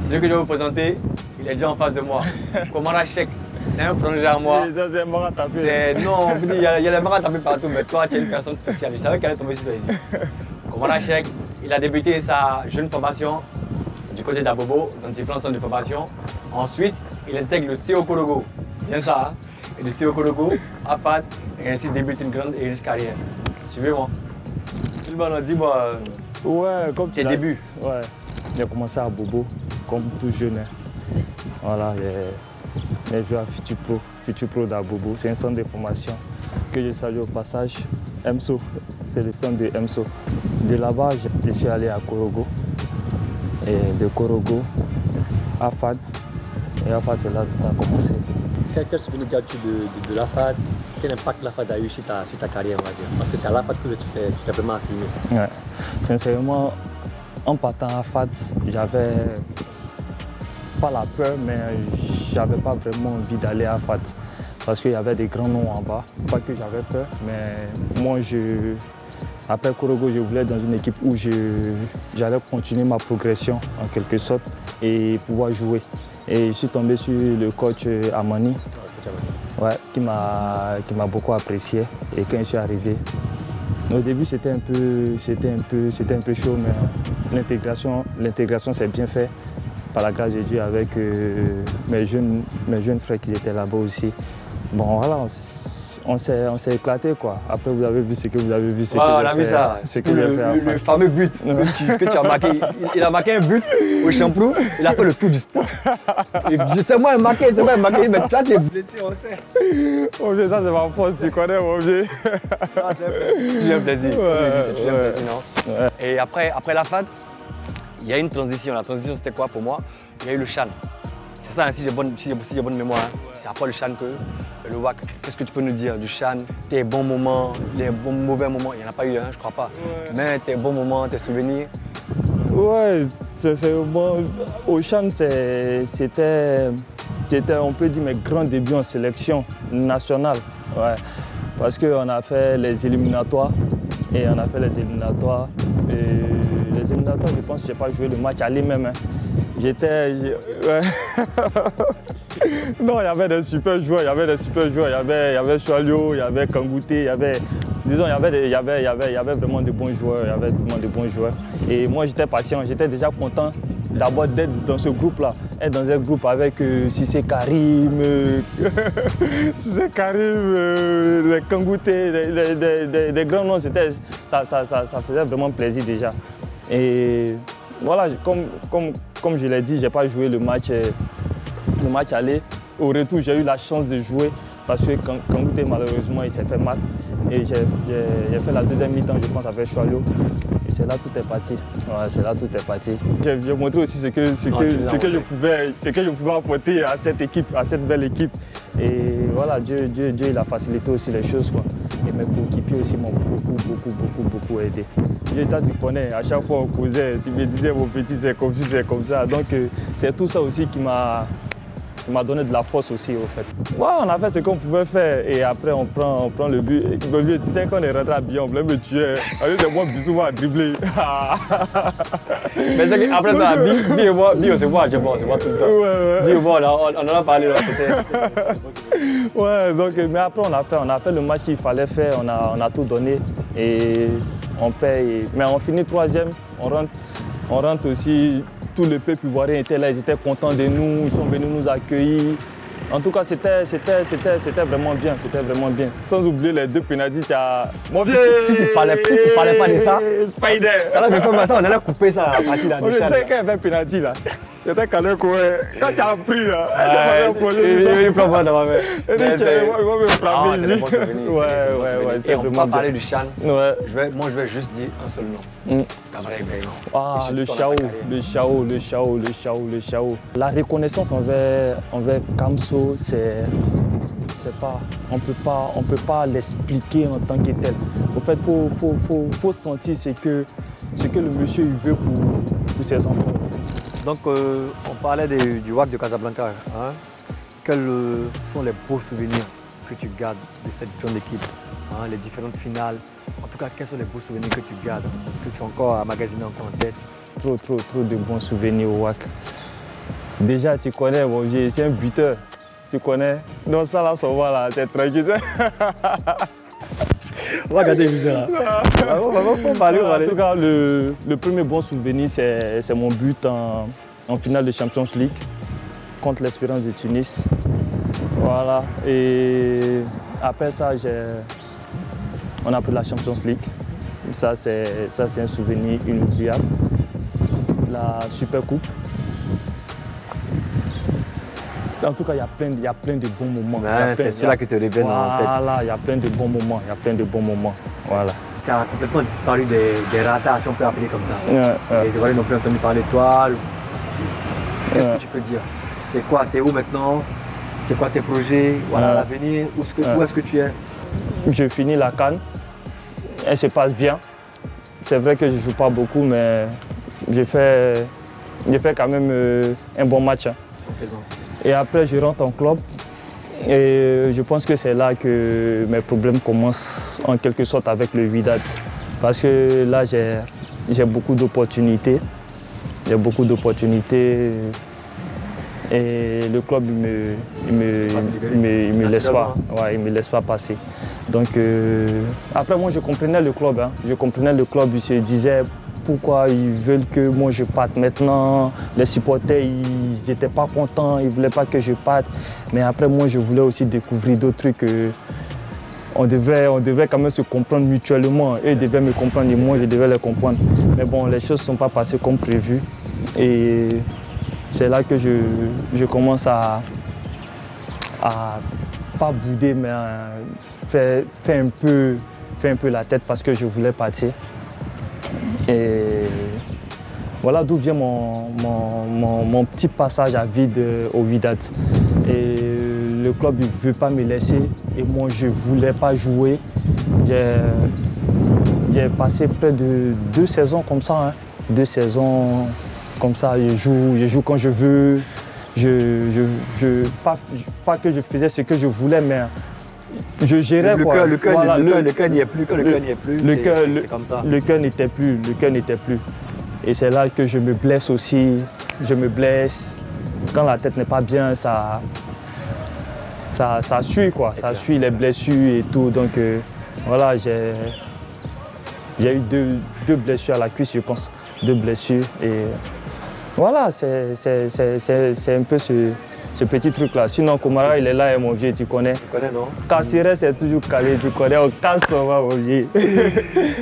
celui que je vais vous présenter, il est déjà en face de moi. Komara Cheikh, c'est un frangin à moi. C'est un marat tapé. Non, il y a les marats tapés partout, mais toi, tu es une personne spéciale. Je savais qu'elle allait tomber sur toi ici. Komara Cheikh, il a débuté sa jeune formation du côté d'Abobo, dans différents centres de formation. Ensuite, il intègre le CO Korogo. Bien ça, hein? Et le CO Korogo, AFAD, et ainsi débute une grande et riche carrière. Suivez-moi. Dis-moi, ouais, comme tes débuts. Ouais, j'ai commencé à Bobo, comme tout jeune. Voilà, j'ai joué à Futur Pro d'Abobo. C'est un centre de formation que je salue au passage. EMSO, c'est le centre de EMSO. De là-bas, je suis allé à Korogo. Et de Korogo, AFAD. Et AFAD, c'est là que tout a commencé. Quel souvenir as-tu de l'AFAD? Quel impact l'AFAD a eu sur ta carrière, on va dire? Parce que c'est à l'AFAD que tu t'es vraiment affilié. Ouais. Sincèrement, en partant à AFAD, j'avais pas la peur, mais j'avais pas vraiment envie d'aller à AFAD. Parce qu'il y avait des grands noms en bas. Pas que j'avais peur, mais moi, après Korogo, je voulais être dans une équipe où j'allais continuer ma progression, en quelque sorte, et pouvoir jouer. Et je suis tombé sur le coach Amani, ouais, qui m'a beaucoup apprécié. Et quand je suis arrivé, au début c'était un peu chaud, mais l'intégration s'est bien faite par la grâce de Dieu avec mes jeunes frères qui étaient là-bas aussi. Bon voilà, on s'est éclaté quoi. Après vous avez vu ce que vous avez vu. On a vu ça. Le fameux but que tu as marqué. Il a marqué un but au Champlou, il a fait le tour du stade. C'est moi marqué, mais toi tu es blessé, on sait. Mon vieux, ça c'est ma force, tu connais mon vieux. C'est toujours un plaisir. C'est toujours un plaisir, non? Ouais. Et après la FAD, il y a une transition. La transition c'était quoi pour moi? Il y a eu le Chan. C'est ça, hein, si j'ai bonne mémoire. Hein. C'est après le Chan que le WAC. Qu'est-ce que tu peux nous dire du Chan? Tes bons moments, les mauvais moments, il n'y en a pas eu, hein, je crois pas. Ouais. Mais tes bons moments, tes souvenirs? Ouais, bon, au Chan, c'était, on peut dire, mes grands débuts en sélection nationale. Ouais. Parce qu'on a fait les éliminatoires. Et on a fait les éliminatoires. Et les éliminatoires, je pense que je n'ai pas joué le match aller même. Hein. Ouais. Non, il y avait des super joueurs, il y avait Choalio, il y avait Kangouté, il y avait vraiment de bons joueurs, Et moi j'étais patient, j'étais déjà content d'abord d'être dans ce groupe-là, être dans un groupe avec Cissé Karim, les Kangouté, des grands noms, ça faisait vraiment plaisir déjà. Et voilà, comme je l'ai dit, je n'ai pas joué le match aller. Au retour, j'ai eu la chance de jouer parce que Kangouté, malheureusement, il s'est fait mal. Et j'ai fait la deuxième mi-temps, je pense, avec Choalio. Et c'est là que tout est parti. Ouais, c'est là que tout est parti. J'ai montré aussi ce que je pouvais apporter à cette équipe, à cette belle équipe. Et voilà, Dieu il a facilité aussi les choses, quoi. Et mes coéquipiers aussi m'ont beaucoup aidé. Dieu, toi, tu connais, à chaque fois on causait, tu me disais, mon petit, c'est comme ci, c'est comme ça. Donc c'est tout ça aussi qui m'a donné de la force aussi, au fait. Ouais, on a fait ce qu'on pouvait faire et après on prend le but. Et tu sais qu'on est rentré à bien, on voulait me tuer. C'est moi, Bissouma à dribbler. Mais après ça, Bi et moi, on se voit tout le temps. Ouais. Bi et moi, on en a parlé. Ouais, donc, mais après on a fait le match qu'il fallait faire, on a tout donné et on paye. Mais on finit troisième, on rentre aussi. Tout le peuple ivoirien était là, ils étaient contents de nous, ils sont venus nous accueillir. En tout cas, c'était vraiment bien, Sans oublier les 2 pénaltys, mon vieux. Si tu parlais pas de ça, Spider. Ça là, on allait couper ça à partir de la Chad. Quand il y avait un pénalty là, c'était quand tu as pris là, il pleut pas dans ma main. Il va me frapper ici. Ouais. Et on va parler du Chan. Moi, je vais juste dire un seul nom. Kamara Ibrahima. Ah, le Chao. La reconnaissance envers Kamso, c'est sais pas, on peut pas l'expliquer en tant que tel. En fait, faut sentir ce que le monsieur il veut pour ses enfants. Donc, on parlait du WAC de Casablanca. Hein? Quels sont les beaux souvenirs que tu gardes de cette grande équipe, hein? Les différentes finales? En tout cas, quels sont les beaux souvenirs que tu gardes, que tu as encore emmagasinés en tête? Trop de bons souvenirs au WAC. Déjà, tu connais, mon vieux, c'est un buteur. Tu connais? Donc ça, là, on voit là, c'est tranquille. On va regarder les viseurs là. On va aller. En tout cas, le premier bon souvenir, c'est mon but en finale de Champions League contre l'Espérance de Tunis. Voilà. Et après ça, on a pris la Champions League. Ça, c'est un souvenir inoubliable. La Super Coupe. En tout cas, il y a plein de bons moments. Ouais, c'est ceux-là qui te reviennent en tête. Voilà, il y a plein de bons moments. Voilà. Tu as complètement disparu des radars, si on peut appeler comme ça. Les Ivoiriens n'ont plus entendu parler de toi. Qu'est-ce que tu peux dire? C'est quoi? T'es où maintenant? C'est quoi tes projets? Voilà, l'avenir? Où est-ce que tu es? Je finis la CAN. Elle se passe bien. C'est vrai que je ne joue pas beaucoup, mais j'ai fait quand même un bon match. Hein. Et après, je rentre en club. Et je pense que c'est là que mes problèmes commencent en quelque sorte avec le Wydad. Parce que là, j'ai beaucoup d'opportunités. Et le club, il me laisse pas. Ouais, il me laisse pas passer. Donc, après, moi, je comprenais le club. Hein. Je comprenais le club. Ils se disaient pourquoi ils veulent que moi je parte maintenant. Les supporters, ils n'étaient pas contents. Ils ne voulaient pas que je parte. Mais après, moi, je voulais aussi découvrir d'autres trucs. On devait quand même se comprendre mutuellement. Eux devaient me comprendre et moi, je devais les comprendre. Mais bon, les choses ne sont pas passées comme prévu. Et c'est là que je commence à pas bouder, mais faire un peu la tête parce que je voulais partir. Et voilà d'où vient mon petit passage à vide au Wydad. Et le club ne veut pas me laisser et moi je ne voulais pas jouer. J'ai passé près de 2 saisons comme ça. Hein. 2 saisons comme ça, je joue quand je veux. Pas que je faisais ce que je voulais, mais je gérais le quoi. Le cœur n'y est plus, c'est comme ça. Le cœur n'était plus, Et c'est là que je me blesse aussi. Je me blesse. Quand la tête n'est pas bien, ça suit quoi. Ça suit les blessures et tout. Donc voilà, j'ai eu deux blessures à la cuisse, je pense. 2 blessures. Et voilà, c'est un peu ce petit truc-là. Sinon, Komara, il est là, mon vieux, tu connais. Tu connais, non? Casseret, c'est toujours calé, tu connais. On casse, on va, mon vieux.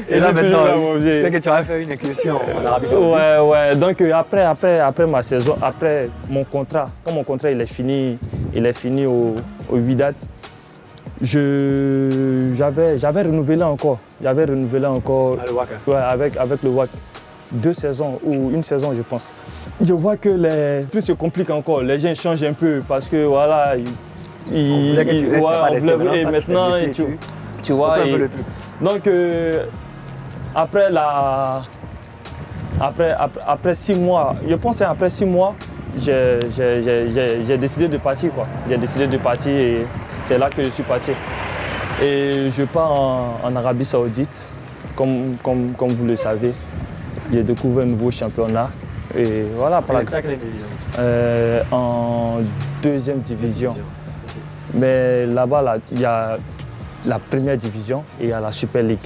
Et là, maintenant, tu sais que tu vas faire une incursion en Arabie Saoudite. Ouais. Donc, après ma saison, après mon contrat, quand mon contrat il est fini au Wydad, j'avais renouvelé encore. Avec le WAC. Ouais, avec le WAC. 2 saisons ou 1 saison, je pense. Je vois que tout se complique encore. Les gens changent un peu parce que voilà, et maintenant, tu vois. Donc après 6 mois, je pense qu'après 6 mois, j'ai décidé de partir quoi. J'ai décidé de partir et c'est là que je suis parti. Et je pars en Arabie Saoudite, comme vous le savez. J'ai découvert un nouveau championnat. Et voilà, quelle division? En 2e division. Mais là-bas, il y a la première division et il y a la Super League.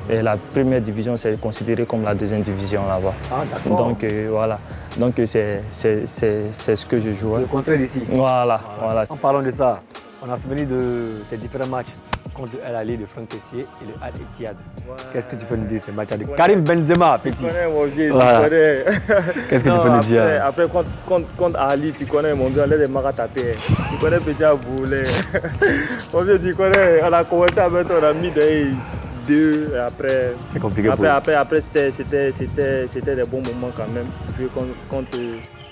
Et la première division, c'est considéré comme la 2e division là-bas. Ah, d'accord. Donc voilà. Donc c'est ce que je joue. C'est le contraire d'ici. Voilà. En parlant de ça, on a souvenir de tes différents matchs contre El Ali de Franck Tessier et le Al-Ittihad. Qu'est-ce que tu peux nous dire ce match de Karim Benzema, petit? Tu connais, mon vieux, voilà. Tu connais. Qu'est-ce que tu peux nous dire? Après, contre Ali, tu connais, mon vieux, on a des marques à taper. Tu connais Petit Aboulé. Mon vieux, tu connais, on a commencé à mettre, on a mis des 2 et après. C'est compliqué après c'était des bons moments quand même.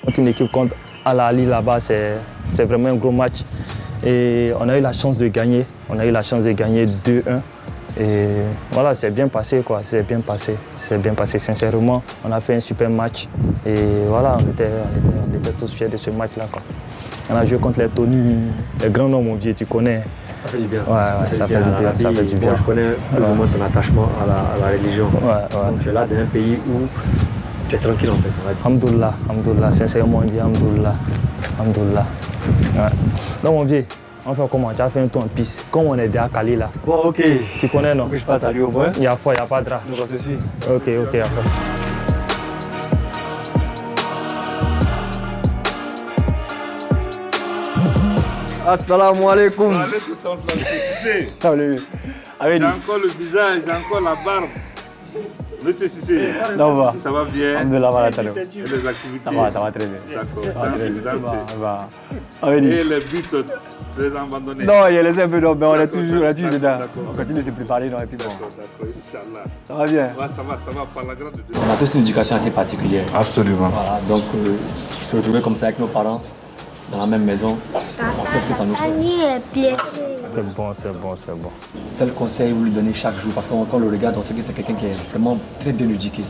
Contre une équipe contre Al Ali là-bas, c'est vraiment un gros match. Et on a eu la chance de gagner. On a eu la chance de gagner 2-1. Et voilà, c'est bien passé, quoi. C'est bien passé. C'est bien passé, sincèrement. On a fait un super match. Et voilà, on était tous fiers de ce match-là, quoi. On a joué contre les Tony, les grands noms, mon vieux, tu connais. Ça fait du bien. Ouais, ça fait du bien. Ça fait du bien. Moi, je connais plus ou moins ton attachement à la religion. Donc, tu es là dans un pays où tu es tranquille, en fait. Alhamdoulilah, alhamdoulilah, sincèrement, on dit alhamdoulilah. Alhamdoulilah. Ouais. Donc, mon vieux, on fait comment? Tu as fait un tour en piste. Comme on est déjà calé là. Bon, ok. Tu connais, non? Je passe à lui au moins. Il y a foi, il n'y a pas de drap. Donc, on se suit. Ok, il y a foi. Assalamu alaikum. J'ai encore le visage, j'ai encore la barbe. Monsieur Cissé, ça va bien? Les activités? Ça va très bien. D'accord. Et les buts, tu les as abandonnés? Non, il y a laissé un peu d'eau, mais on est toujours dedans. On continue de se préparer. Et puis bon. Ça va bien? Ouais, ça va, par la grande de Dieu. On a tous une éducation assez particulière. Absolument. Voilà, donc se retrouver comme ça avec nos parents, dans la même maison, on sait ce que ça nous fait. C'est bon. Quel conseil vous lui donnez chaque jour? Parce qu'on le regarde, on sait que c'est quelqu'un qui est vraiment très bien éduqué.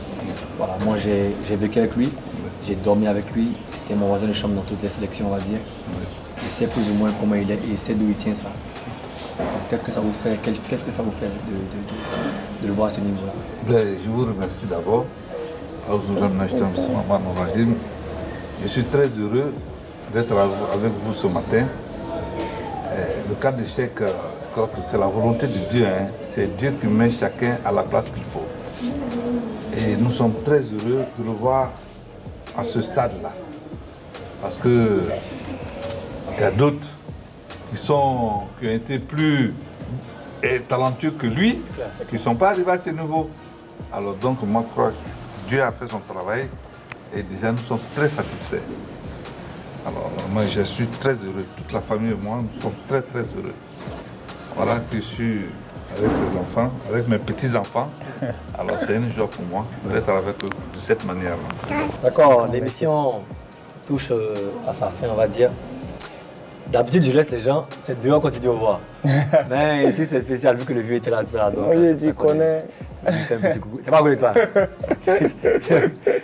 Voilà, moi j'ai vécu avec lui, j'ai dormi avec lui, c'était mon voisin de chambre dans toutes les sélections, on va dire. Je sais plus ou moins comment il est et sait d'où il tient ça. Qu'est-ce que ça vous fait? Qu'est-ce que ça vous fait de le voir à ce niveau-là? Je vous remercie d'abord. Je suis très heureux d'être avec vous ce matin. Le cas d'échec, je crois que c'est la volonté de Dieu. C'est Dieu qui met chacun à la place qu'il faut. Et nous sommes très heureux de le voir à ce stade-là. Parce qu'il y a d'autres qui ont été plus talentueux que lui, qui ne sont pas arrivés à ce niveau. Alors donc, moi, je crois que Dieu a fait son travail et déjà nous sommes très satisfaits. Alors, moi, je suis très heureux. Toute la famille et moi, nous sommes très, très heureux. Voilà que je suis avec ces enfants, avec mes petits-enfants. Alors, c'est une joie pour moi d'être avec eux de cette manière-là. D'accord, l'émission touche à sa fin, on va dire. D'habitude, je laisse les gens, c'est dehors quand ils au revoir. Mais ici, c'est spécial, vu que le vieux était là, tout ça. Donc, tu connais. Je lui fais un petit coucou. C'est pas vrai, toi. Un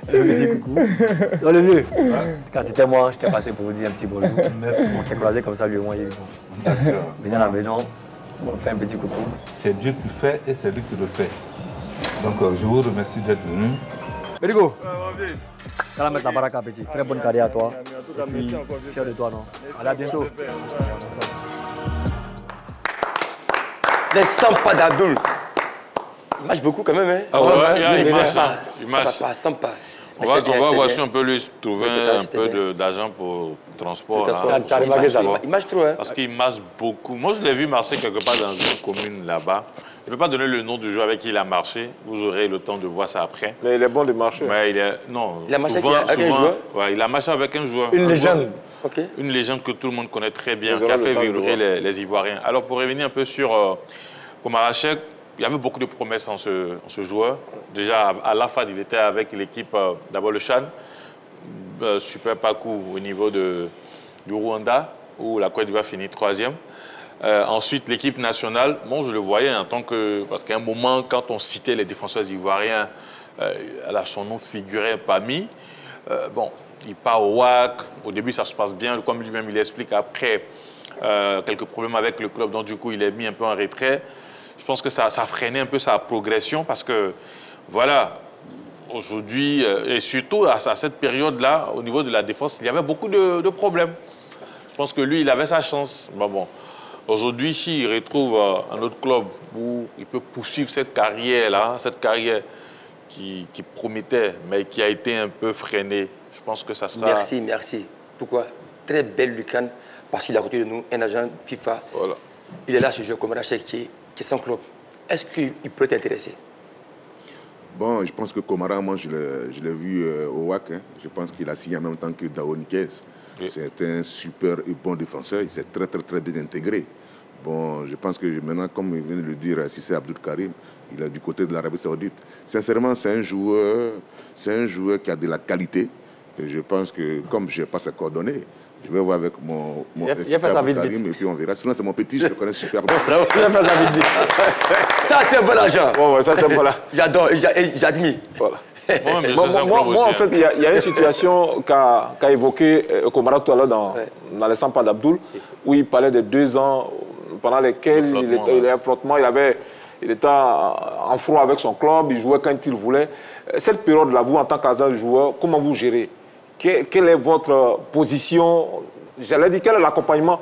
petit coucou. Non, le vieux. Quand c'était moi, je t'ai passé pour vous dire un petit bonjour. Merci. On s'est croisés comme ça, lui et moi. Venez à la maison, on fait un petit coucou. C'est Dieu qui fait et c'est lui qui le fait. Donc, je vous remercie d'être venu. Bédigo, ça va mettre la baraka, petit. Très bonne carrière à toi. Et puis, fier de toi, non? Allez, à bientôt. Les Sampa d'Abdoul. Il marche beaucoup quand même, hein? Ah ouais, il marche. Sampa. On va voir si on peut lui trouver un peu d'argent pour le transport. Il marche trop, hein? Parce qu'il marche beaucoup. Moi, je l'ai vu marcher quelque part dans une commune là-bas. Je ne vais pas donner le nom du joueur avec qui il a marché. Vous aurez le temps de voir ça après. Mais il est bon de marcher. Mais il a marché avec un joueur? Ouais, il a marché avec un joueur. Une légende. Okay. Une légende que tout le monde connaît très bien, qui a fait vibrer les Ivoiriens. Alors, pour revenir un peu sur Komarachek, il y avait beaucoup de promesses en ce joueur. Déjà, à la FAD, il était avec l'équipe, d'abord le Chan, super parcours au niveau du Rwanda, où la Côte d'Ivoire finit 3e. Ensuite, l'équipe nationale, moi je le voyais en tant que... Parce qu'à un moment, quand on citait les défenseurs ivoiriens, son nom figurait parmi. Bon, il part au WAC, au début ça se passe bien, comme lui-même il explique, après quelques problèmes avec le club, donc du coup il est mis un peu en retrait. Je pense que ça a freiné un peu sa progression parce que, voilà, aujourd'hui, et surtout à cette période-là, au niveau de la défense, il y avait beaucoup de problèmes. Je pense que lui, il avait sa chance. Bon. Aujourd'hui, s'il retrouve un autre club où il peut poursuivre cette carrière-là, cette carrière qui promettait, mais qui a été un peu freinée, je pense que ça sera... Merci. Pourquoi? Très belle Lucan, parce qu'il a à côté de nous un agent FIFA. Voilà. Il est là, ce joueur Komarachek, qui est sans club. Est-ce qu'il peut t'intéresser? Bon, je pense que Komara, moi, je l'ai vu au WAC. Je pense qu'il a signé en même temps que Dao Nikez. Oui. C'est un super et bon défenseur. Il s'est très bien intégré. Bon, je pense que maintenant, comme il vient de le dire, si c'est Abdul Karim, il est du côté de l'Arabie Saoudite. Sincèrement, c'est un joueur qui a de la qualité. Et je pense que, comme je n'ai pas ses coordonnées, Je vais voir avec mon Karim et puis on verra. Sinon, c'est mon petit, je le connais super bien. Ça, c'est un bon argent. Ouais, ça, c'est bon là. J'adore, j'admire. Voilà. Moi, en fait, il y a une situation qu'a évoquée Komara tout à l'heure dans les 100 pas d'Abdoul, où il parlait de 2 ans pendant lesquels il était en flottement, il était en froid avec son club, il jouait quand il voulait. Cette période-là, vous, en tant qu'agent joueur, comment vous gérez? Quelle est votre position? J'allais dire, quel est l'accompagnement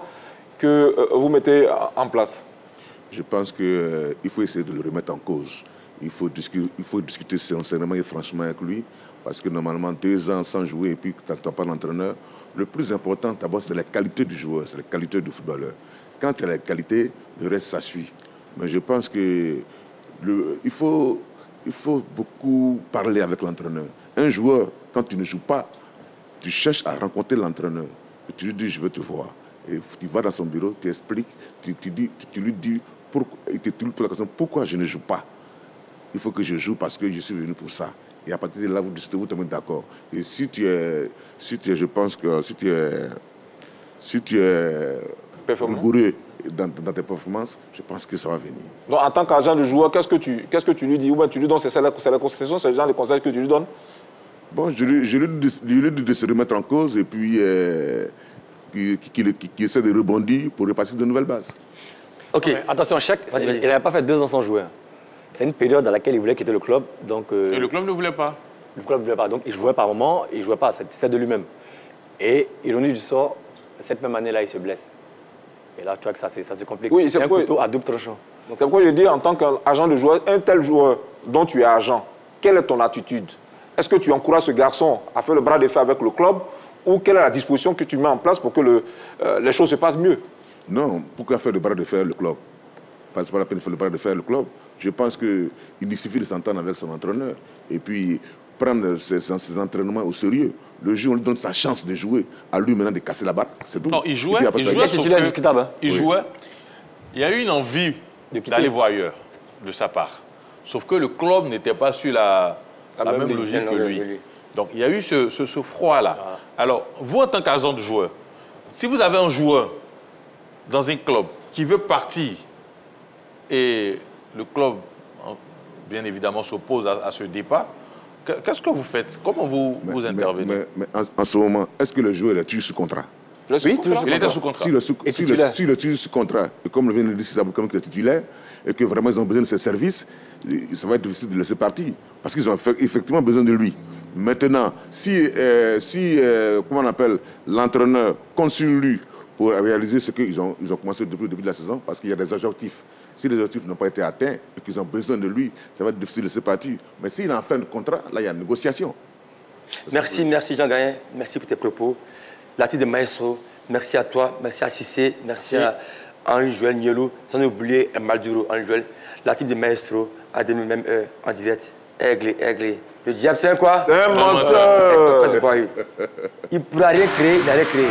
que vous mettez en place? Je pense qu'il faut essayer de le remettre en cause. Il faut discuter sincèrement et franchement avec lui, parce que normalement, 2 ans sans jouer et puis que tu n'entends pas l'entraîneur, le plus important, d'abord, c'est la qualité du joueur, c'est la qualité du footballeur. Quand tu as la qualité, le reste, ça suit. Mais je pense qu'il faut beaucoup parler avec l'entraîneur. Un joueur, quand tu ne joues pas, tu cherches à rencontrer l'entraîneur. Tu lui dis, je veux te voir. Et tu vas dans son bureau, tu expliques, tu lui dis, il te pose la question, pourquoi je ne joue pas? Il faut que je joue parce que je suis venu pour ça. Et à partir de là, vous discutez, vous tombez d'accord. Et je pense que si tu es rigoureux dans tes performances, je pense que ça va venir. Donc, en tant qu'agent de joueur, qu'est-ce que tu lui dis? Ou bien tu lui donnes, c'est le genre de conseils que tu lui donnes? Bon, je lui dis de se remettre en cause et puis qu'il essaie de rebondir pour repasser de nouvelles bases. Ok. Mais attention, il n'avait pas fait 2 ans sans jouer. C'est une période dans laquelle il voulait quitter le club. Donc, et le club ne voulait pas? Le club ne voulait pas. Donc il jouait par moment, il ne jouait pas, c'était de lui-même. Et ironie du sort, cette même année-là, il se blesse. Et là, tu vois que ça se complique. Oui, c'est un couteau à double tranchant. Donc c'est pourquoi je dis, en tant qu'agent de joueur, un tel joueur dont tu es agent, quelle est ton attitude? Est-ce que tu encourages ce garçon à faire le bras de fer avec le club, ou quelle est la disposition que tu mets en place pour que les choses se passent mieux? Non, pourquoi faire le bras de fer le club? C'est pas la peine de faire le bras de fer le club. Je pense qu'il suffit de s'entendre avec son entraîneur et puis prendre ses entraînements au sérieux. Le jour où on lui donne sa chance de jouer, à lui maintenant de casser la barre, c'est tout. Non, il jouait, il y a eu une envie d'aller voir ailleurs, de sa part. Sauf que le club n'était pas sur la même logique que lui. Donc il y a eu ce froid-là. Ah. Alors, vous en tant qu'agent de joueur, si vous avez un joueur dans un club qui veut partir et le club, bien évidemment, s'oppose à ce départ, qu'est-ce que vous faites? Comment vous intervenez? Mais en ce moment, est-ce que le joueur est toujours sous contrat? Oui, il était sous contrat. S'il est toujours sous contrat, et comme le vient de dire, c'est comme qu'il est titulaire, et que vraiment ils ont besoin de ses services, ça va être difficile de le laisser partir, parce qu'ils ont effectivement besoin de lui. Maintenant, si comment on appelle, l'entraîneur compte sur lui pour réaliser ce qu'ils ont commencé depuis le début de la saison, parce qu'il y a des objectifs. Si les objectifs n'ont pas été atteints et qu'ils ont besoin de lui, ça va être difficile de se partir. Mais s'il est en fin de contrat, là, il y a une négociation. Merci Jean Gaïen. Merci pour tes propos. L'artiste de Maestro, merci à toi, merci à Cissé, merci à Henri-Joël Nielou, sans oublier Malduro, Henri-Joël. L'artiste de Maestro, à demi même heure, en direct. Aiglé. Le diable, c'est quoi? C'est un menteur. Il ne pourra rien créer, il n'a rien créé.